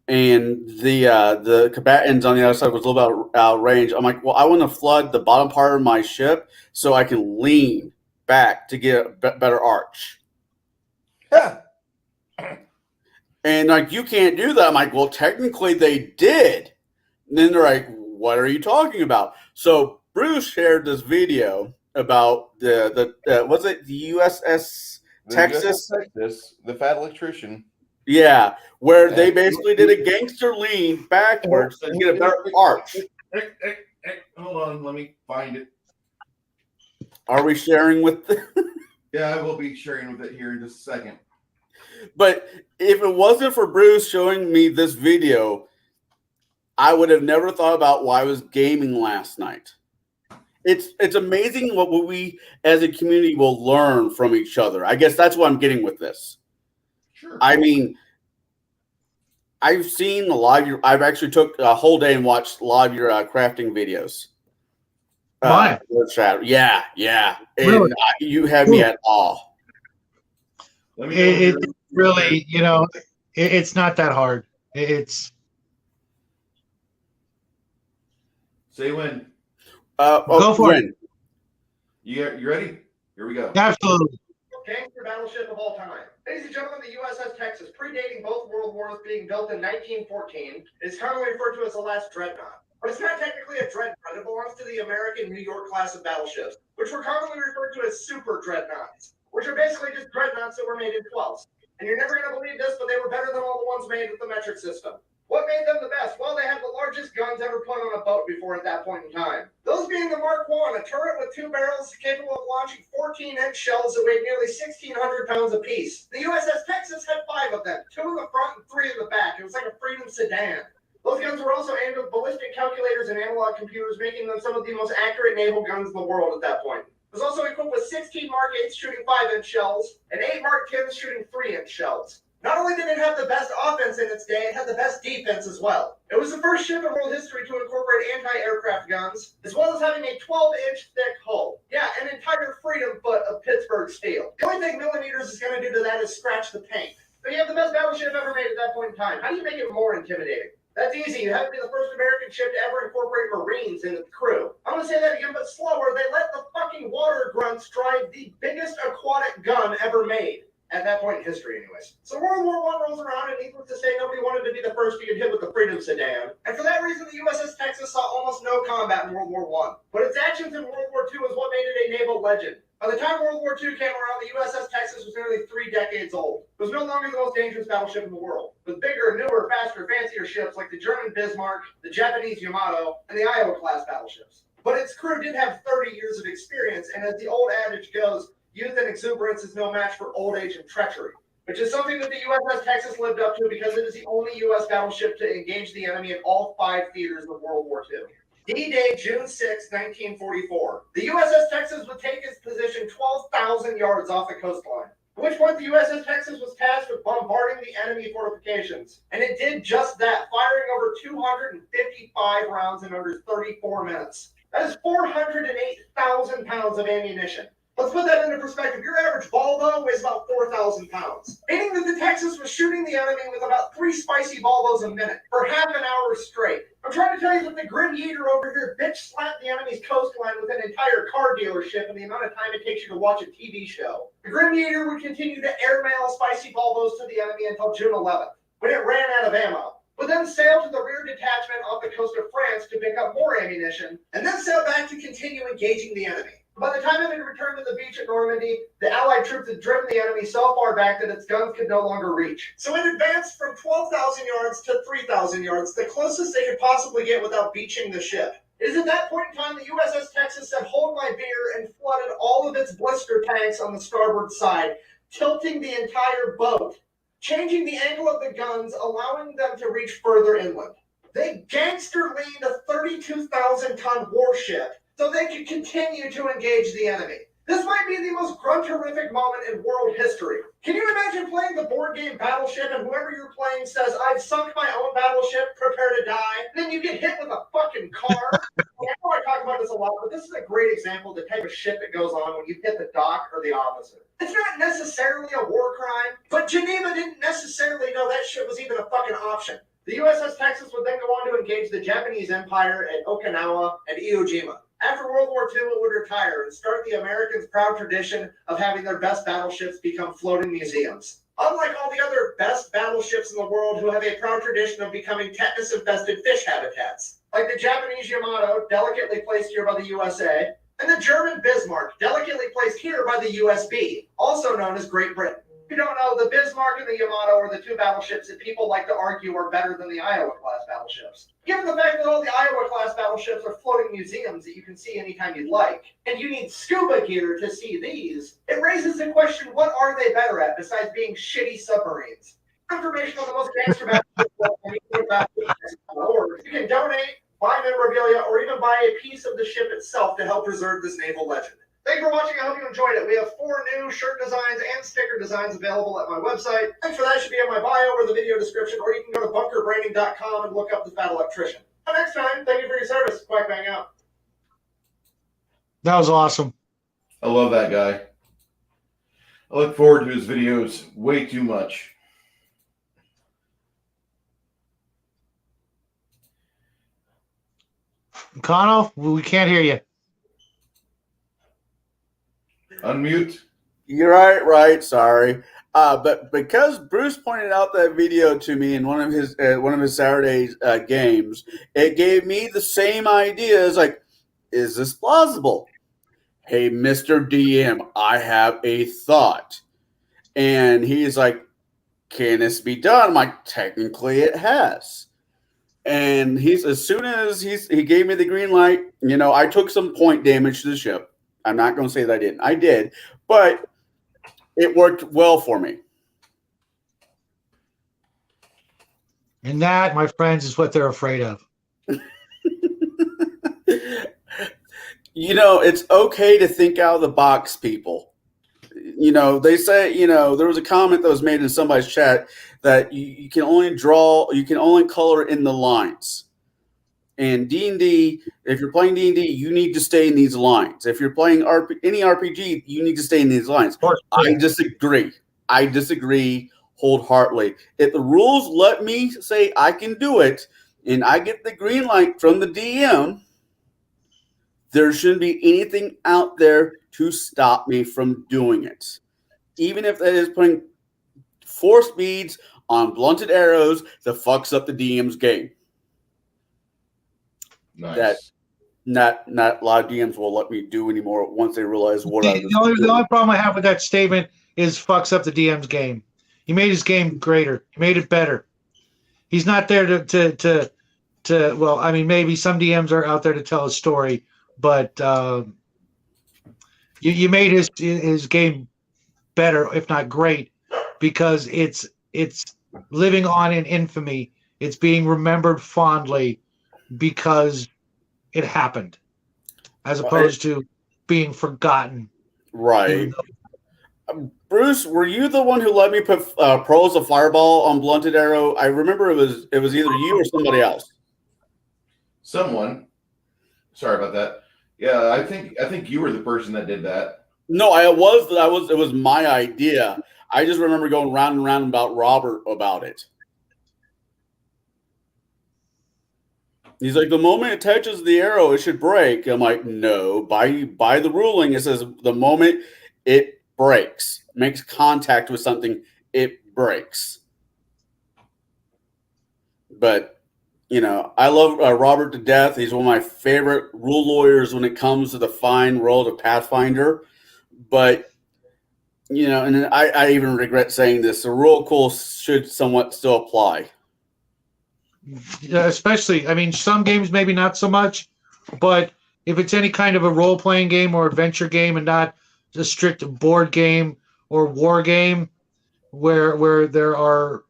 and the combatants on the other side was a little bit out of range. I'm like, well, I want to flood the bottom part of my ship so I can lean back to get a better arch. Yeah. And like, you can't do that. I'm like, well, technically they did. And then they're like, what are you talking about? So Bruce shared this video about the was it the USS Texas? Texas, the fat electrician. Yeah, where they basically did a gangster lean backwards to get a better arch. Hold on, let me find it. Are we sharing with? Yeah, I will be sharing with it here in just a second. But if it wasn't for Bruce showing me this video, I would have never thought about why I was gaming last night. It's amazing what we as a community will learn from each other. I guess that's what I'm getting with this. Sure. I mean, I've seen a lot of your. I've actually took a whole day and watched a lot of your crafting videos. Mine. Yeah. And Really? you have me at awe. Let me It really, it's not that hard. It's say when. Go for it. You ready? Here we go. Absolutely. Gangster battleship of all time. Ladies and gentlemen, the USS Texas, predating both world wars, being built in 1914, is commonly referred to as the last dreadnought. But it's not technically a dreadnought. It belongs to the American New York class of battleships, which were commonly referred to as super dreadnoughts, which are basically just dreadnoughts that were made in 12s. And you're never going to believe this, but they were better than all the ones made with the metric system. What made them the best? Well, they had the largest guns ever put on a boat before at that point in time. Those being the Mark I, a turret with 2 barrels capable of launching 14-inch shells that weighed nearly 1,600 pounds apiece. The USS Texas had 5 of them, 2 in the front and 3 in the back. It was like a Freedom sedan. Those guns were also aimed with ballistic calculators and analog computers, making them some of the most accurate naval guns in the world at that point. It was also equipped with 16 Mark 8s shooting 5-inch shells and 8 Mark 10s shooting 3-inch shells. Not only did it have the best offense in its day, it had the best defense as well. It was the first ship in world history to incorporate anti-aircraft guns, as well as having a 12-inch thick hull. Yeah, an entire freedom foot of Pittsburgh steel. The only thing millimeters is going to do to that is scratch the paint. But you have the best battleship ever made at that point in time. How do you make it more intimidating? That's easy. You have to be the first American ship to ever incorporate Marines in the crew. I'm going to say that again, but slower. They let the fucking sucking water grunts drive the biggest aquatic gun ever made. At that point in history, anyways. So World War I rolls around, and needless to say, nobody wanted to be the first to get hit with the Freedom Sedan. And for that reason, the USS Texas saw almost no combat in World War I. But its actions in World War II is what made it a naval legend. By the time World War II came around, the USS Texas was nearly 3 decades old. It was no longer the most dangerous battleship in the world, with bigger, newer, faster, fancier ships like the German Bismarck, the Japanese Yamato, and the Iowa-class battleships. But its crew did have 30 years of experience, and as the old adage goes, youth and exuberance is no match for old age and treachery, which is something that the USS Texas lived up to because it is the only U.S. battleship to engage the enemy in all 5 theaters of World War II. D-Day, June 6, 1944. The USS Texas would take its position 12,000 yards off the coastline, at which point the USS Texas was tasked with bombarding the enemy fortifications. And it did just that, firing over 255 rounds in under 34 minutes. That is 408,000 pounds of ammunition. Let's put that into perspective. Your average ball bow weighs about 4,000 pounds. Meaning that the Texas was shooting the enemy with about 3 spicy ball bows a minute for half an hour straight. I'm trying to tell you that the Grim Yeater over here bitch slapped the enemy's coastline with an entire car dealership in the amount of time it takes you to watch a TV show. The Grim Yeater would continue to airmail spicy ball bows to the enemy until June 11th, when it ran out of ammo. Would then sail to the rear detachment off the coast of France to pick up more ammunition, and then sail back to continue engaging the enemy. By the time it had returned to the beach at Normandy, the Allied troops had driven the enemy so far back that its guns could no longer reach. So it advanced from 12,000 yards to 3,000 yards, the closest they could possibly get without beaching the ship. It is at that point in time the USS Texas said, "Hold my beer," and flooded all of its blister tanks on the starboard side, tilting the entire boat, changing the angle of the guns, allowing them to reach further inland. They gangster leaned a 32,000-ton warship so they could continue to engage the enemy. This might be the most grunterific moment in world history. Can you imagine playing the board game Battleship and whoever you're playing says, "I've sunk my own battleship, prepare to die," and then you get hit with a fucking car? I know I talk about this a lot, but this is a great example of the type of shit that goes on when you hit the dock or the opposite. It's not necessarily a war crime, but Geneva didn't necessarily know that shit was even a fucking option. The USS Texas would then go on to engage the Japanese Empire at Okinawa and Iwo Jima. After World War II, it would retire and start the Americans' proud tradition of having their best battleships become floating museums. Unlike all the other best battleships in the world who have a proud tradition of becoming tetanus-infested fish habitats, like the Japanese Yamato, delicately placed here by the USA, and the German Bismarck, delicately placed here by the USB, also known as Great Britain. If you don't know, the Bismarck and the Yamato are the 2 battleships that people like to argue are better than the Iowa-class battleships. Given the fact that all the Iowa-class battleships are floating museums that you can see anytime you'd like, and you need scuba gear to see these, it raises the question, what are they better at besides being shitty submarines? Information on the most gangster battleships, you can donate, buy memorabilia, or even buy a piece of the ship itself to help preserve this naval legend. Thanks for watching. I hope you enjoyed it. We have 4 new shirt designs and sticker designs available at my website. Links for that should be in my bio or the video description, or you can go to bunkerbranding.com and look up the Fat Electrician. Until next time, thank you for your service. Quack bang out. That was awesome. I love that guy. I look forward to his videos way too much. Connell, we can't hear you. Unmute. You're right. Sorry. But because Bruce pointed out that video to me in one of his Saturday games, it gave me the same ideas. Like, is this plausible? Hey, Mr. DM, I have a thought. And he's like, can this be done? I'm like, technically it has. And as soon as he gave me the green light, I took some point damage to the ship. I'm not going to say that I didn't. I did, but it worked well for me. And that, my friends, is what they're afraid of. It's okay to think out of the box, people. They say, there was a comment that was made in somebody's chat that you can only color in the lines. And D&D, if you're playing D&D, you need to stay in these lines. If you're playing any RPG, you need to stay in these lines. I disagree wholeheartedly. If the rules let me say I can do it, and I get the green light from the DM, There shouldn't be anything out there to stop me from doing it. Even if that is putting force beads on blunted arrows that fucks up the DM's game. Nice. That not a lot of DMs will let me do anymore once they realize what I was The doing. only problem I have with that statement is fucks up the DM's game. He made his game greater. He made it better. He's not there to well, I mean, maybe some DMs are out there to tell a story, but you made his game better, if not great, because it's living on in infamy. It's being remembered fondly because it happened, as opposed to being forgotten. Right. Bruce, were you the one who let me put pros of fireball on blunted arrow? I remember it was either you or somebody else. Someone. Sorry about that. Yeah, I think you were the person that did that. No, it was my idea. I just remember going round and round about Robert about it. He's like, the moment it touches the arrow, it should break. I'm like, no. By the ruling, it says the moment it breaks, makes contact with something, it breaks. But, I love Robert to death. He's one of my favorite rule lawyers when it comes to the fine world of Pathfinder. But, and I even regret saying this, the rule cool should somewhat still apply. Yeah, especially, I mean, some games maybe not so much, but if it's any kind of a role-playing game or adventure game and not a strict board game or war game where there are,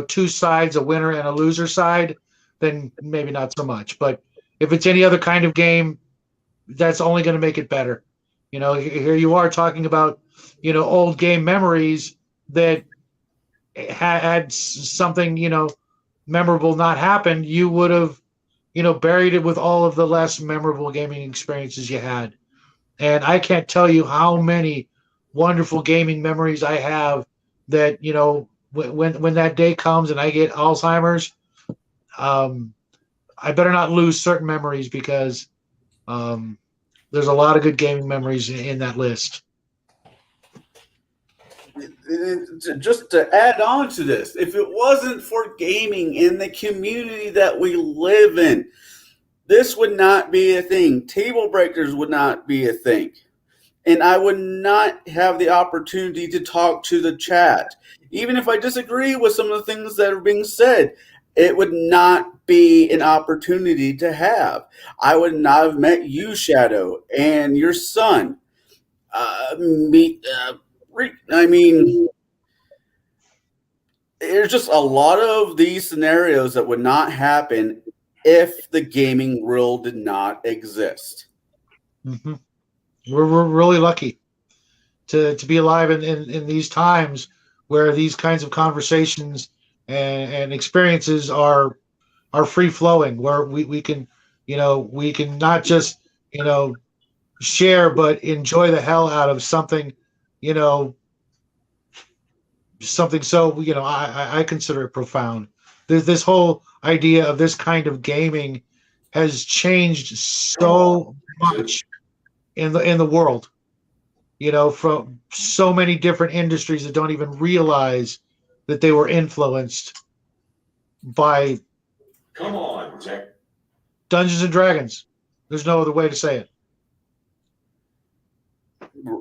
two sides, a winner and a loser side, then maybe not so much. But if it's any other kind of game, that's only going to make it better. Here you are talking about, old game memories that had something, memorable not happened, you would have, buried it with all of the less memorable gaming experiences you had. And I can't tell you how many wonderful gaming memories I have that, when that day comes and I get Alzheimer's, I better not lose certain memories because there's a lot of good gaming memories in that list. Just to add on to this, if it wasn't for gaming in the community that we live in, this would not be a thing. Table breakers would not be a thing. And I would not have the opportunity to talk to the chat. Even if I disagree with some of the things that are being said, it would not be an opportunity to have. I would not have met you, Shadow, and your son. There's just a lot of these scenarios that would not happen if the gaming world did not exist. Mm-hmm. We're really lucky to be alive in these times where these kinds of conversations and experiences are free flowing, where we can we can not just share but enjoy the hell out of something something so I consider it profound. This whole idea of this kind of gaming has changed so much in the world, from so many different industries that don't even realize that they were influenced by Come on, Jack. Dungeons and Dragons. There's no other way to say it.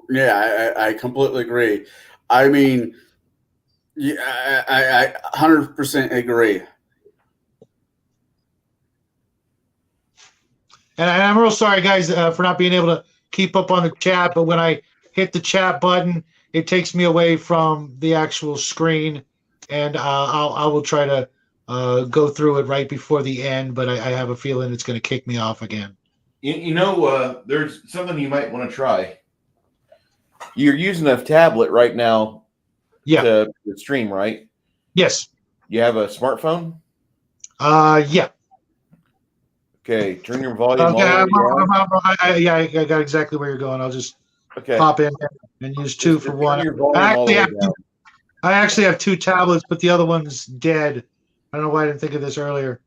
Yeah, I completely agree. I mean, yeah, I 100% agree. And I'm real sorry, guys, for not being able to keep up on the chat. But when I hit the chat button, it takes me away from the actual screen, and I will try to go through it right before the end. But I have a feeling it's going to kick me off again. There's something you might want to try. You're using a tablet right now. Yeah. To stream, right? Yes. You have a smartphone? Yeah. Okay, turn your volume all Okay, the way down. I got exactly where you're going. I'll just Okay. pop in and use two for one. Turn your volume all the way down. I actually have two tablets, but the other one's dead. I don't know why I didn't think of this earlier.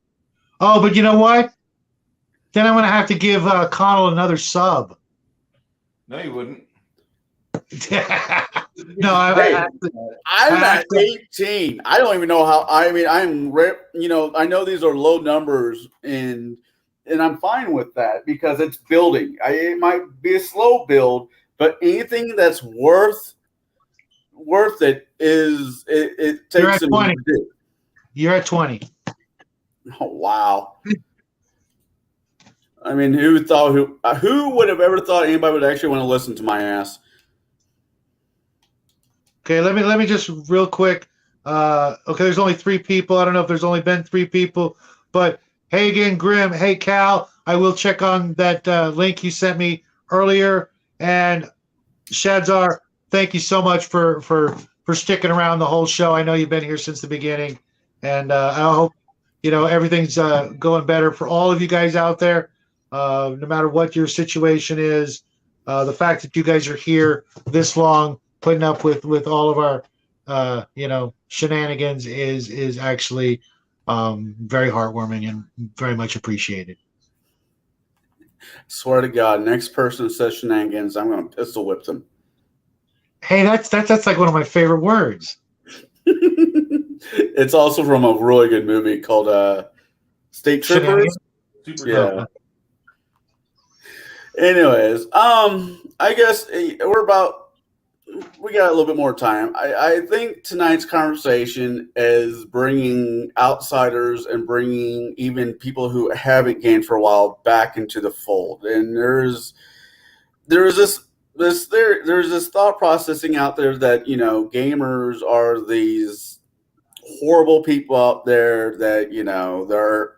Oh, but you know what? Then I'm going to have to give Connell another sub. No, you wouldn't. No, I I'm I- at 18. I don't even know how. I mean, I know these are low numbers, and I'm fine with that because it's building. It might be a slow build, but anything that's worth it is it You're takes at some 20. to do. You're at 20. Oh, wow. I mean, who would have ever thought anybody would actually want to listen to my ass? Okay, let me just real quick. Okay, there's only 3 people. I don't know if there's only been 3 people, but Hagen, Grim, hey Cal, I will check on that link you sent me earlier. And Shadzar, thank you so much for sticking around the whole show. I know you've been here since the beginning, and I hope everything's going better for all of you guys out there. No matter what your situation is, the fact that you guys are here this long, putting up with all of our shenanigans is actually very heartwarming and very much appreciated. Swear to God, next person who says shenanigans, I'm going to pistol whip them. Hey, that's like one of my favorite words. It's also from a really good movie called State Troopers. Shenanigans? Super Yeah. tough. Anyways, I guess we got a little bit more time. I think tonight's conversation is bringing outsiders and bringing even people who haven't gamed for a while back into the fold. And there's this thought processing out there that gamers are these horrible people out there that they're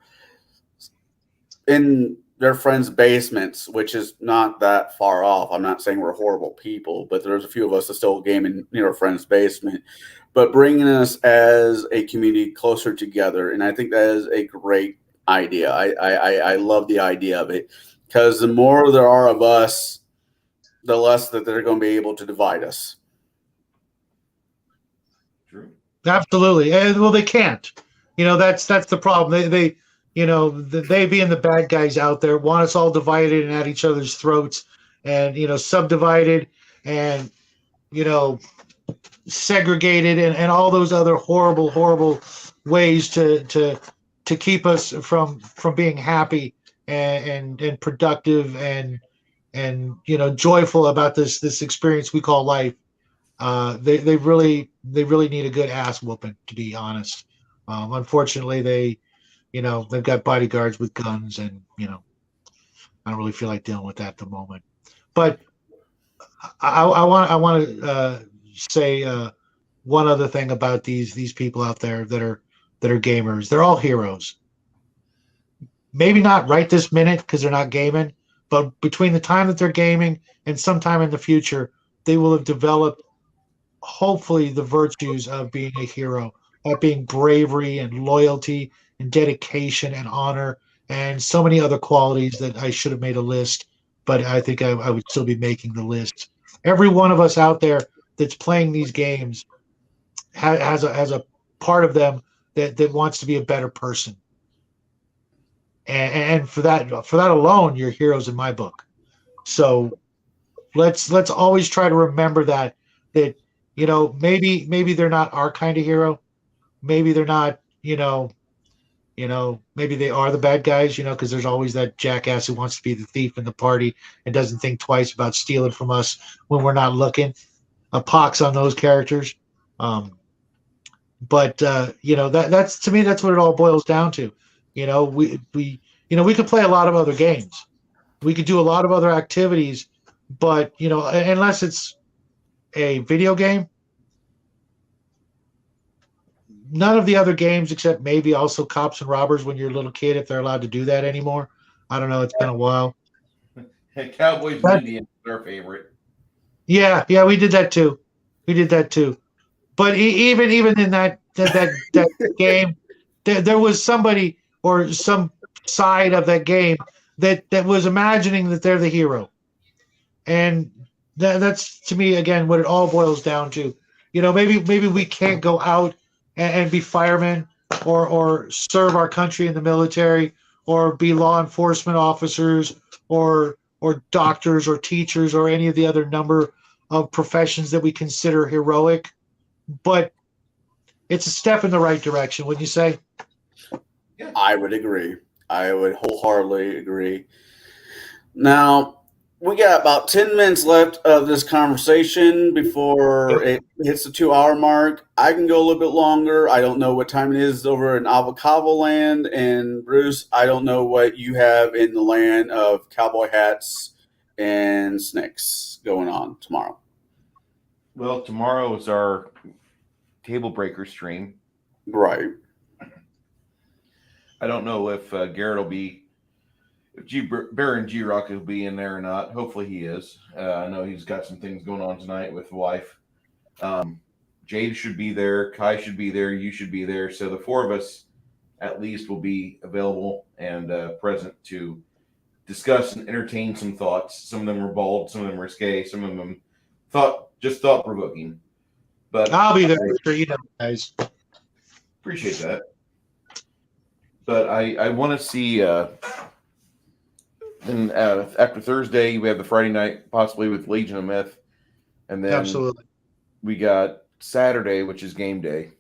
in their friends' basements, which is not that far off. I'm not saying we're horrible people, but there's a few of us that still game in our friend's basement. But bringing us as a community closer together, and I think that is a great idea. I love the idea of it because the more there are of us, the less that they're going to be able to divide us. True. Absolutely. Well, they can't. That's the problem. They being the bad guys out there want us all divided and at each other's throats, and subdivided, and segregated, and all those other horrible ways to keep us from being happy and productive and joyful about this experience we call life. They really need a good ass whooping, to be honest. Unfortunately, they've got bodyguards with guns, and I don't really feel like dealing with that at the moment. But I want to say one other thing about these people out there that are gamers. They're all heroes. Maybe not right this minute because they're not gaming, but between the time that they're gaming and sometime in the future, they will have developed, hopefully, the virtues of being a hero, of being bravery and loyalty and dedication and honor and so many other qualities that I should have made a list, but I think I would still be making the list. Every one of us out there that's playing these games has a part of them that wants to be a better person. And for that alone, you're heroes in my book. So let's always try to remember that maybe they're not our kind of hero. Maybe they're not, maybe they are the bad guys, because there's always that jackass who wants to be the thief in the party and doesn't think twice about stealing from us when we're not looking. A pox on those characters. But that's, to me, that's what it all boils down to. We could play a lot of other games. We could do a lot of other activities, but unless it's a video game, none of the other games, except maybe also Cops and Robbers when you're a little kid, if they're allowed to do that anymore. I don't know. It's been a while. Cowboys and Indians are our favorite. Yeah, we did that too. But even in that game, there was somebody or some side of that game that was imagining that they're the hero, and that's, to me, again, what it all boils down to. Maybe we can't go out and be firemen or serve our country in the military or be law enforcement officers or doctors or teachers or any of the other number of professions that we consider heroic. But it's a step in the right direction, wouldn't you say? I would agree. I would wholeheartedly agree. Now, we got about 10 minutes left of this conversation before it hits the 2 hour mark. I can go a little bit longer. I don't know what time it is over in Avocado land. And Bruce, I don't know what you have in the land of cowboy hats and snakes going on tomorrow. Well, tomorrow is our table breaker stream. Right. I don't know if Garrett will be, if Baron G Rock will be in there or not. Hopefully he is. I know he's got some things going on tonight with the wife. Jade should be there. Kai should be there. You should be there. So the four of us at least will be available and present to discuss and entertain some thoughts. Some of them were bold. Some of them were risque. Some of them thought provoking. But I'll be there for you guys. Appreciate that. But I want to see. Then after Thursday, we have the Friday night, possibly with Legion of Myth, and then Absolutely. we got Saturday, which is game day.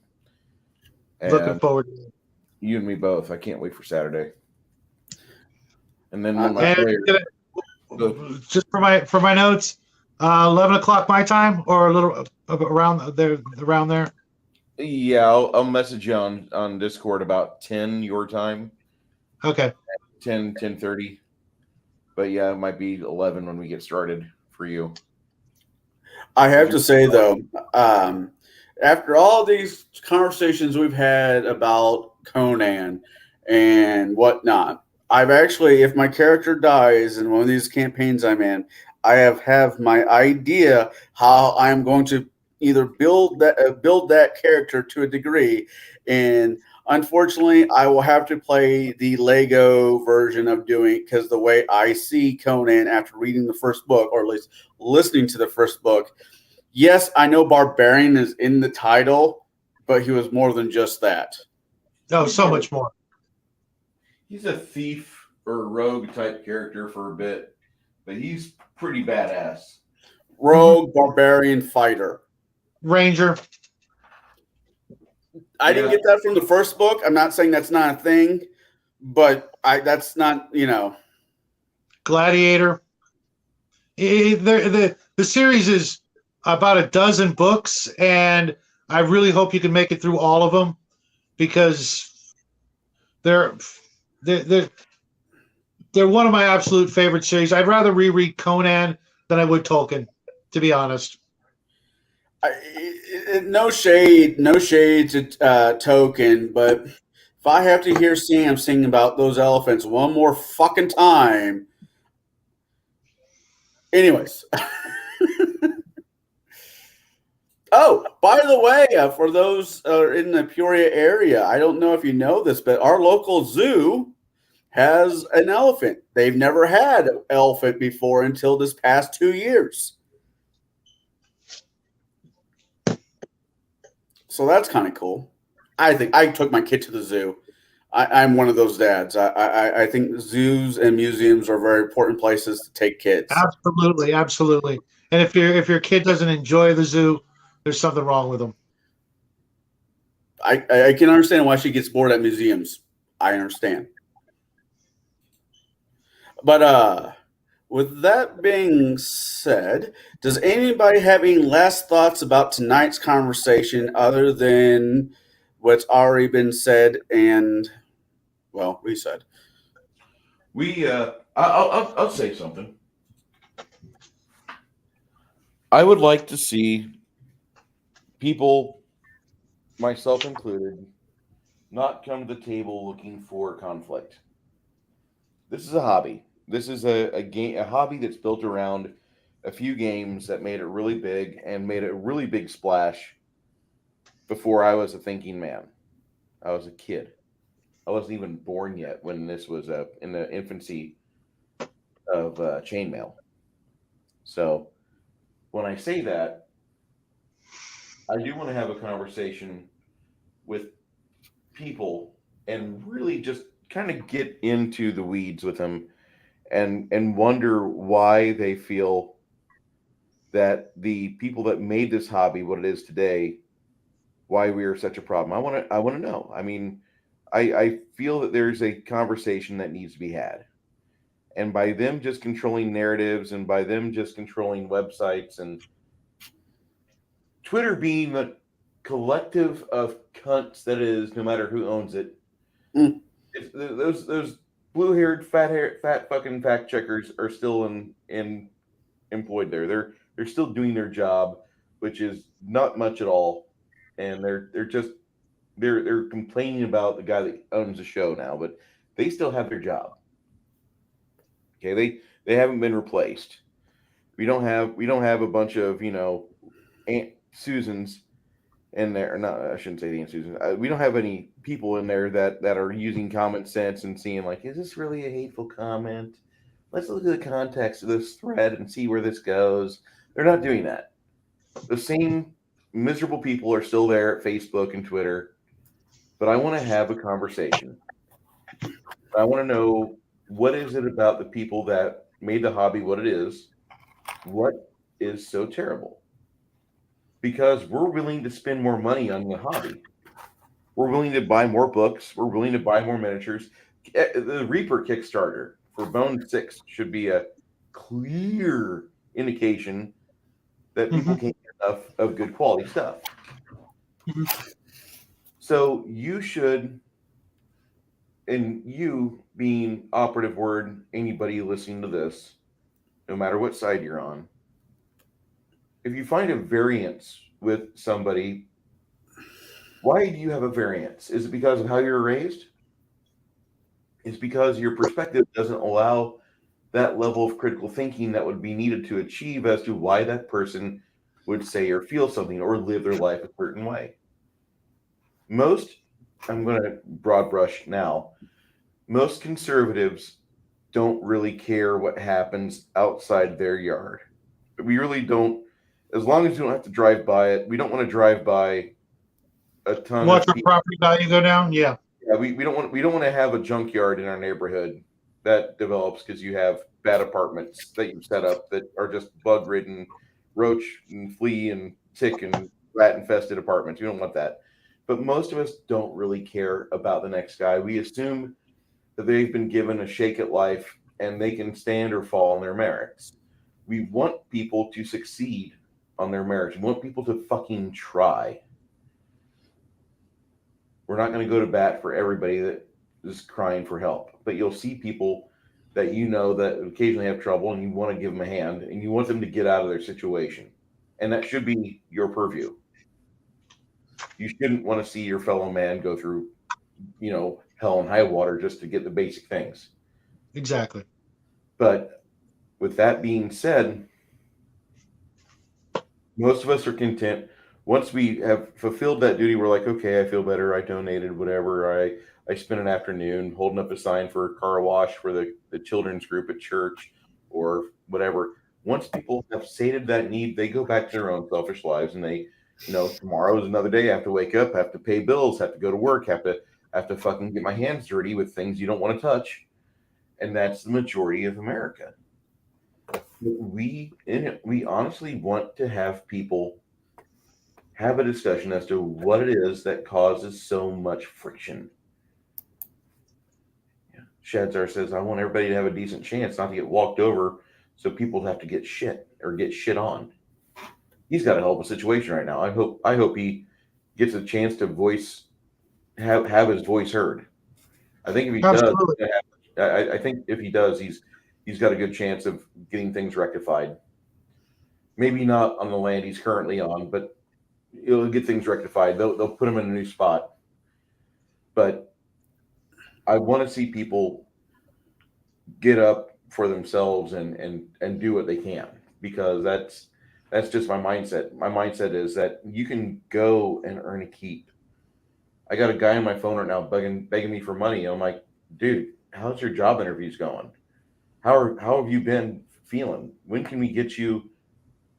And Looking forward to it. you and me both. I can't wait for Saturday. And then one month And later, just for my notes, 11 o'clock my time, or a little around there. yeah, I'll message you on Discord about 10 your time, Okay. 10:30. But yeah, it might be 11 when we get started for you. I have to say, though, after all these conversations we've had about Conan and whatnot, I've actually, if my character dies in one of these campaigns I'm in, I have my idea how I'm going to either build that character to a degree, and unfortunately, I will have to play the Lego version of doing, because the way I see Conan after reading the first book, or at least listening to the first book, yes, I know Barbarian is in the title, but he was more than just that. Oh, so much more. He's a thief or rogue type character for a bit, but he's pretty badass. Rogue, barbarian, fighter. Ranger. I didn't get that from the first book. I'm not saying that's not a thing, but that's not, Gladiator. The series is about a dozen books, and I really hope you can make it through all of them, because they're one of my absolute favorite series. I'd rather reread Conan than I would Tolkien, to be honest. No shade to Token, but if I have to hear Sam sing about those elephants one more fucking time, anyways. Oh, by the way, for those in the Peoria area, I don't know if you know this, but our local zoo has an elephant. They've never had an elephant before until this past 2 years. So that's kind of cool. I think I took my kid to the zoo. I'm one of those dads. I think zoos and museums are very important places to take kids. Absolutely, absolutely. And if your kid doesn't enjoy the zoo, there's something wrong with them. I can understand why she gets bored at museums. I understand. But with that being said, does anybody have any last thoughts about tonight's conversation other than what's already been said and, well, we said? I'll say something. I would like to see people, myself included, not come to the table looking for conflict. This is a hobby. This is a hobby that's built around a few games that made it really big and made a really big splash before I was a thinking man. I was a kid. I wasn't even born yet when this was in the infancy of chainmail. So when I say that, I do want to have a conversation with people and really just kind of get into the weeds with them and wonder why they feel that the people that made this hobby what it is today, why we are such a problem. I want to know. I mean, I feel that there's a conversation that needs to be had. And by them just controlling narratives and by them just controlling websites and Twitter being the collective of cunts that is, no matter who owns it, Mm. those blue-haired, fat fucking fact checkers are still in employed there. They're still doing their job, which is not much at all, and they're complaining about the guy that owns the show now, but they still have their job. Okay, they haven't been replaced. We don't have a bunch of Aunt Susans in there. Or not, I shouldn't say the Aunt Susan. We don't have any people in there that are using common sense and seeing like, is this really a hateful comment? Let's look at the context of this thread and see where this goes. They're not doing that. The same miserable people are still there at Facebook and Twitter, but I want to have a conversation. I want to know, what is it about the people that made the hobby what it is? What is so terrible? Because we're willing to spend more money on the hobby. We're willing to buy more books. We're willing to buy more miniatures. The Reaper Kickstarter for Bone 6 should be a clear indication that people Mhm. can't get enough of good quality stuff. Mhm. So you should, and you being operative word, anybody listening to this, no matter what side you're on, if you find a variance with somebody, why do you have a variance? Is it because of how you're raised? It's because your perspective doesn't allow that level of critical thinking that would be needed to achieve as to why that person would say or feel something or live their life a certain way. Most, I'm going to broad brush now, most conservatives don't really care what happens outside their yard. We really don't, as long as you don't have to drive by it. We don't want to drive by a ton Watch of your people. property value go down. Yeah. Yeah, we don't want to have a junkyard in our neighborhood that develops because you have bad apartments that you've set up that are just bug ridden, roach and flea and tick and rat infested apartments. We don't want that. But most of us don't really care about the next guy. We assume that they've been given a shake at life and they can stand or fall on their merits. We want people to succeed on their merits. We want people to fucking try. We're not going to go to bat for everybody that is crying for help, but you'll see people that that occasionally have trouble and you want to give them a hand and you want them to get out of their situation. And that should be your purview. You shouldn't want to see your fellow man go through, hell and high water just to get the basic things. Exactly. But with that being said, most of us are content. Once we have fulfilled that duty, we're like, okay, I feel better. I donated whatever. I spent an afternoon holding up a sign for a car wash for the children's group at church or whatever. Once people have sated that need, they go back to their own selfish lives and they, tomorrow is another day. I have to wake up, have to pay bills, have to go to work, have to fucking get my hands dirty with things you don't want to touch. And that's the majority of America. We honestly want to have people have a discussion as to what it is that causes so much friction. Yeah. Shadzar says, I want everybody to have a decent chance not to get walked over so people have to get shit or get shit on. He's got a hell of a situation right now. I hope he gets a chance to have his voice heard. I think if he does, Absolutely. I think if he does, he's got a good chance of getting things rectified. Maybe not on the land he's currently on, but it'll get things rectified. They'll put him in a new spot. But I want to see people get up for themselves and do what they can, because that's just my mindset. My mindset is that you can go and earn a keep. I got a guy on my phone right now begging me for money. I'm like, dude, how's your job interviews going? How have you been feeling? When can we get you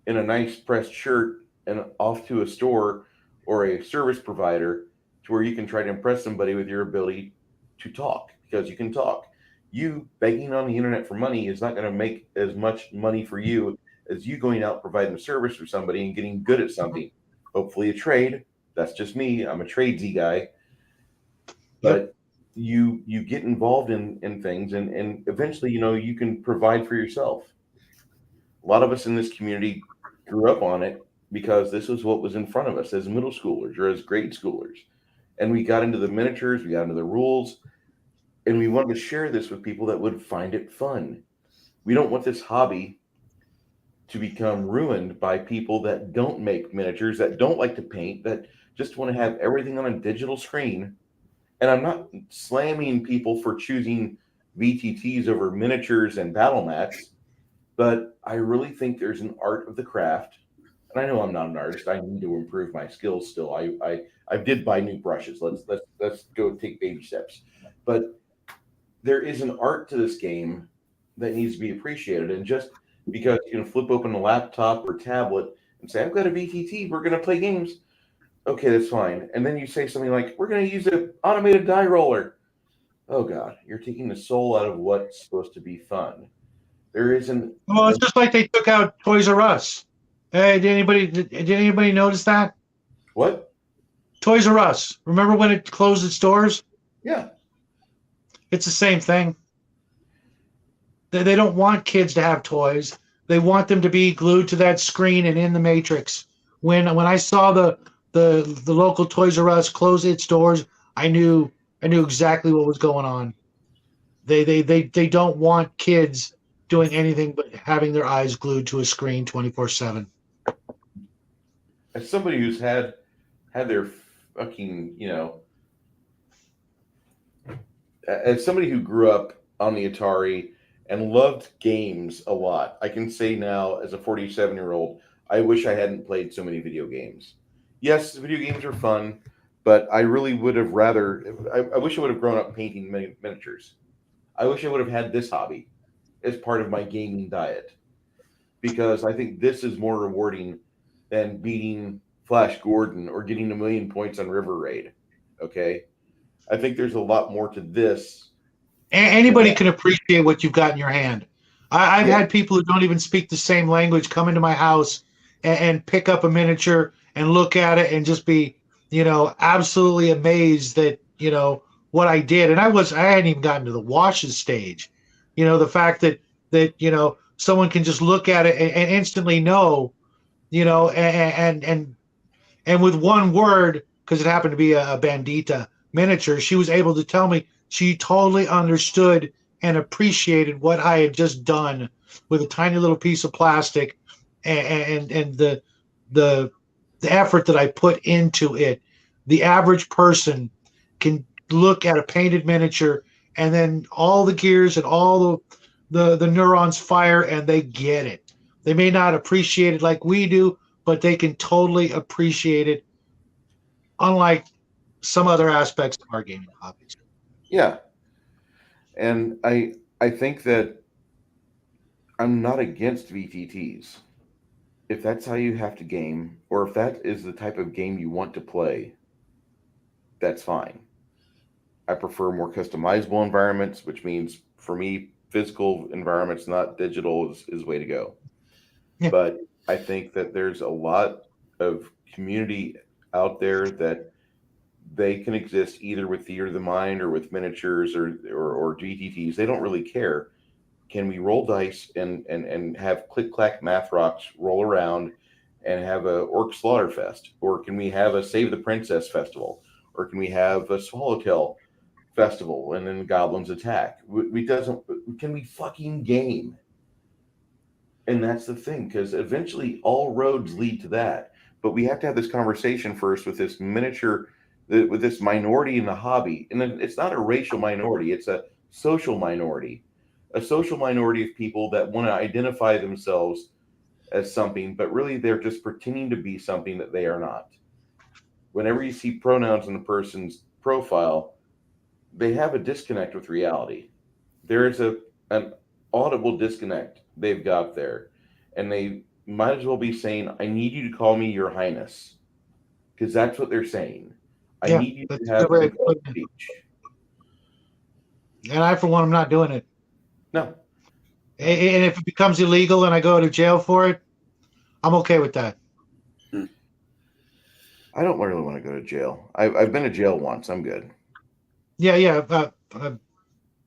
in a nice pressed shirt and off to a store or a service provider to where you can try to impress somebody with your ability to talk? because you can talk. You begging on the internet for money is not going to make as much money for you as you going out providing a service for somebody and getting good at something. Hopefully a trade. That's just me. I'm a tradesy guy. But you get involved in things, and eventually, you can provide for yourself. A lot of us in this community grew up on it because this was what was in front of us as middle schoolers or as grade schoolers. And we got into the miniatures, we got into the rules, and we wanted to share this with people that would find it fun. We don't want this hobby to become ruined by people that don't make miniatures, that don't like to paint, that just want to have everything on a digital screen. And I'm not slamming people for choosing VTTs over miniatures and battle mats, but I really think there's an art of the craft. And I know I'm not an artist. I need to improve my skills still. I did buy new brushes. Let's go take baby steps. But there is an art to this game that needs to be appreciated. And just because you can flip open a laptop or tablet and say, I've got a VTT, we're going to play games. Okay, that's fine. And then you say something like, we're going to use an automated die roller. Oh, God, you're taking the soul out of what's supposed to be fun. There isn't. Well, it's just like they took out Toys R Us. Hey, did anybody notice that? What? Toys R Us. Remember when it closed its doors? Yeah. It's the same thing. They don't want kids to have toys. They want them to be glued to that screen and in the Matrix. When I saw the local Toys R Us close its doors, I knew exactly what was going on. They don't want kids doing anything but having their eyes glued to a screen 24/7. As somebody who's had their fucking, as somebody who grew up on the Atari and loved games a lot, I can say now as a 47-year-old, I wish I hadn't played so many video games. Yes, video games are fun, but I really would have rather, I wish I would have grown up painting miniatures. I wish I would have had this hobby as part of my gaming diet, because I think this is more rewarding than beating Flash Gordon or getting 1,000,000 points on River Raid. Okay? I think there's a lot more to this. Anybody can appreciate what you've got in your hand. I've had people who don't even speak the same language come into my house and pick up a miniature and look at it and just be, absolutely amazed that, what I did. And I hadn't even gotten to the washes stage. The fact that someone can just look at it and instantly know, and with one word, because it happened to be a Bandita miniature, she was able to tell me she totally understood and appreciated what I had just done with a tiny little piece of plastic and the effort that I put into it. The average person can look at a painted miniature and then all the gears and all the neurons fire and they get it. They may not appreciate it like we do, but they can totally appreciate it, unlike some other aspects of our gaming hobbies. Yeah. And I think that I'm not against VTTs. If that's how you have to game, or if that is the type of game you want to play, that's fine. I prefer more customizable environments, which means for me, physical environments, not digital, is way to go. Yeah. But I think that there's a lot of community out there that they can exist either with theater of the mind or with miniatures or GTTs. They don't really care. Can we roll dice and have click clack math rocks roll around and have a orc slaughter fest, or can we have a save the princess festival, or can we have a swallowtail festival and then goblins attack? Can we fucking game? And that's the thing, because eventually all roads lead to that. But we have to have this conversation first with this with this minority in the hobby. And then it's not a racial minority, it's a social minority. A social minority of people that want to identify themselves as something, but really they're just pretending to be something that they are not. Whenever you see pronouns in a person's profile, they have a disconnect with reality. There is an audible disconnect they've got there. And they might as well be saying, I need you to call me your highness. Because that's what they're saying. I need you to have speech. And I, for one, am not doing it. No. And if it becomes illegal and I go to jail for it, I'm okay with that. I don't really want to go to jail. I've been to jail once. I'm good. Yeah.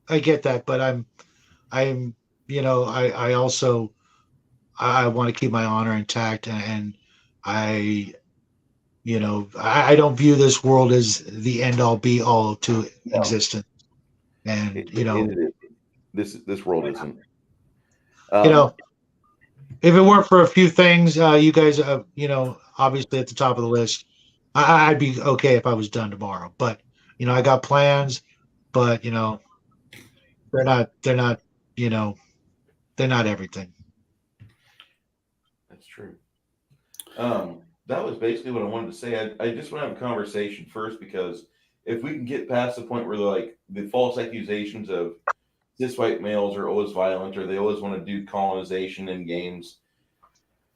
I get that, but I'm, I also, I want to keep my honor intact, and I, I don't view this world as the end all be all to No. existence. And, This world isn't. If it weren't for a few things, you guys, obviously at the top of the list, I'd be okay if I was done tomorrow. But I got plans, but they're not, they're not everything. That's true. That was basically what I wanted to say. I just want to have a conversation first, because if we can get past the point where the false accusations of cis white males are always violent, or they always want to do colonization in games.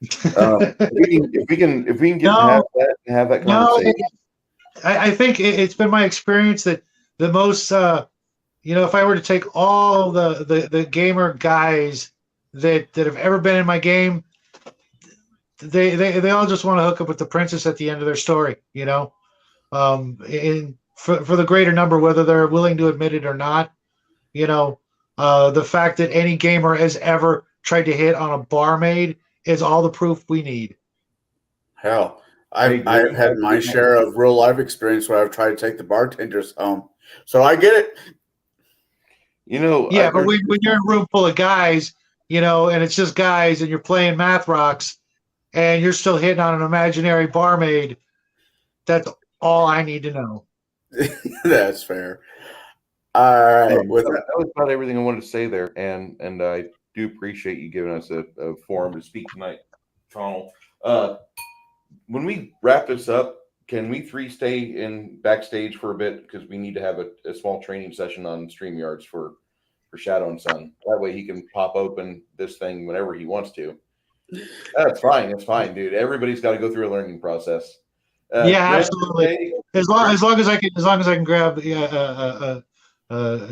If we can get past that and have that conversation. I think it's been my experience that the most, if I were to take all the gamer guys that have ever been in my game, they all just want to hook up with the princess at the end of their story, and for the greater number, whether they're willing to admit it or not, the fact that any gamer has ever tried to hit on a barmaid is all the proof we need. Hell, I've had my share of real life experience where I've tried to take the bartenders home, so I get it. Yeah, but when you're in a room full of guys, and it's just guys, and you're playing Math Rocks, and you're still hitting on an imaginary barmaid, that's all I need to know. That's fair. All right. That was about everything I wanted to say there, and I do appreciate you giving us a forum to speak tonight, Connell. When we wrap this up, can we three stay in backstage for a bit, because we need to have a small training session on StreamYards for Shadow and Son. That way he can pop open this thing whenever he wants to. That's fine. It's fine, dude. Everybody's got to go through a learning process. Yeah, absolutely. As long as I can grab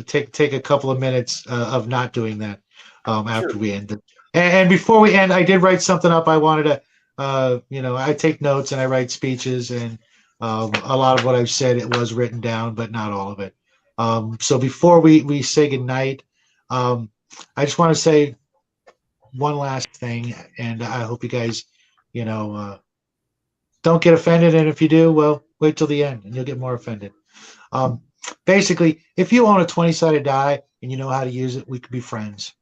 take a couple of minutes of not doing that after we end it. And before we end, I did write something up. I wanted to, I take notes and I write speeches, and a lot of what I've said, it was written down, but not all of it. So before we say goodnight, I just want to say one last thing, and I hope you guys, don't get offended. And if you do, well, wait till the end and you'll get more offended. Basically, if you own a 20-sided die and you know how to use it, we could be friends.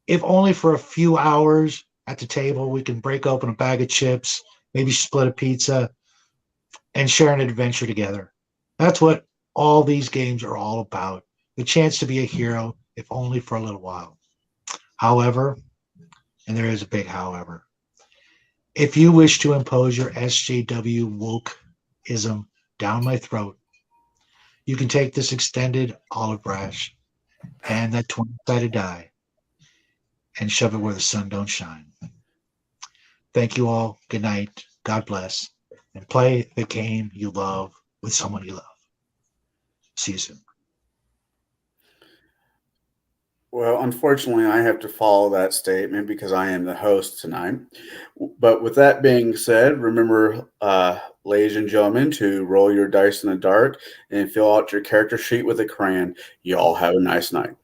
If only for a few hours at the table, we can break open a bag of chips, maybe split a pizza, and share an adventure together. That's what all these games are all about. The chance to be a hero, if only for a little while. However, and there is a big however, if you wish to impose your SJW wokeism down my throat, you can take this extended olive branch and that 20-sided die and shove it where the sun don't shine. Thank you all. Good night. God bless. And play the game you love with someone you love. See you soon. Well, unfortunately, I have to follow that statement because I am the host tonight. But with that being said, remember, ladies and gentlemen, to roll your dice in the dark and fill out your character sheet with a crayon. You all have a nice night.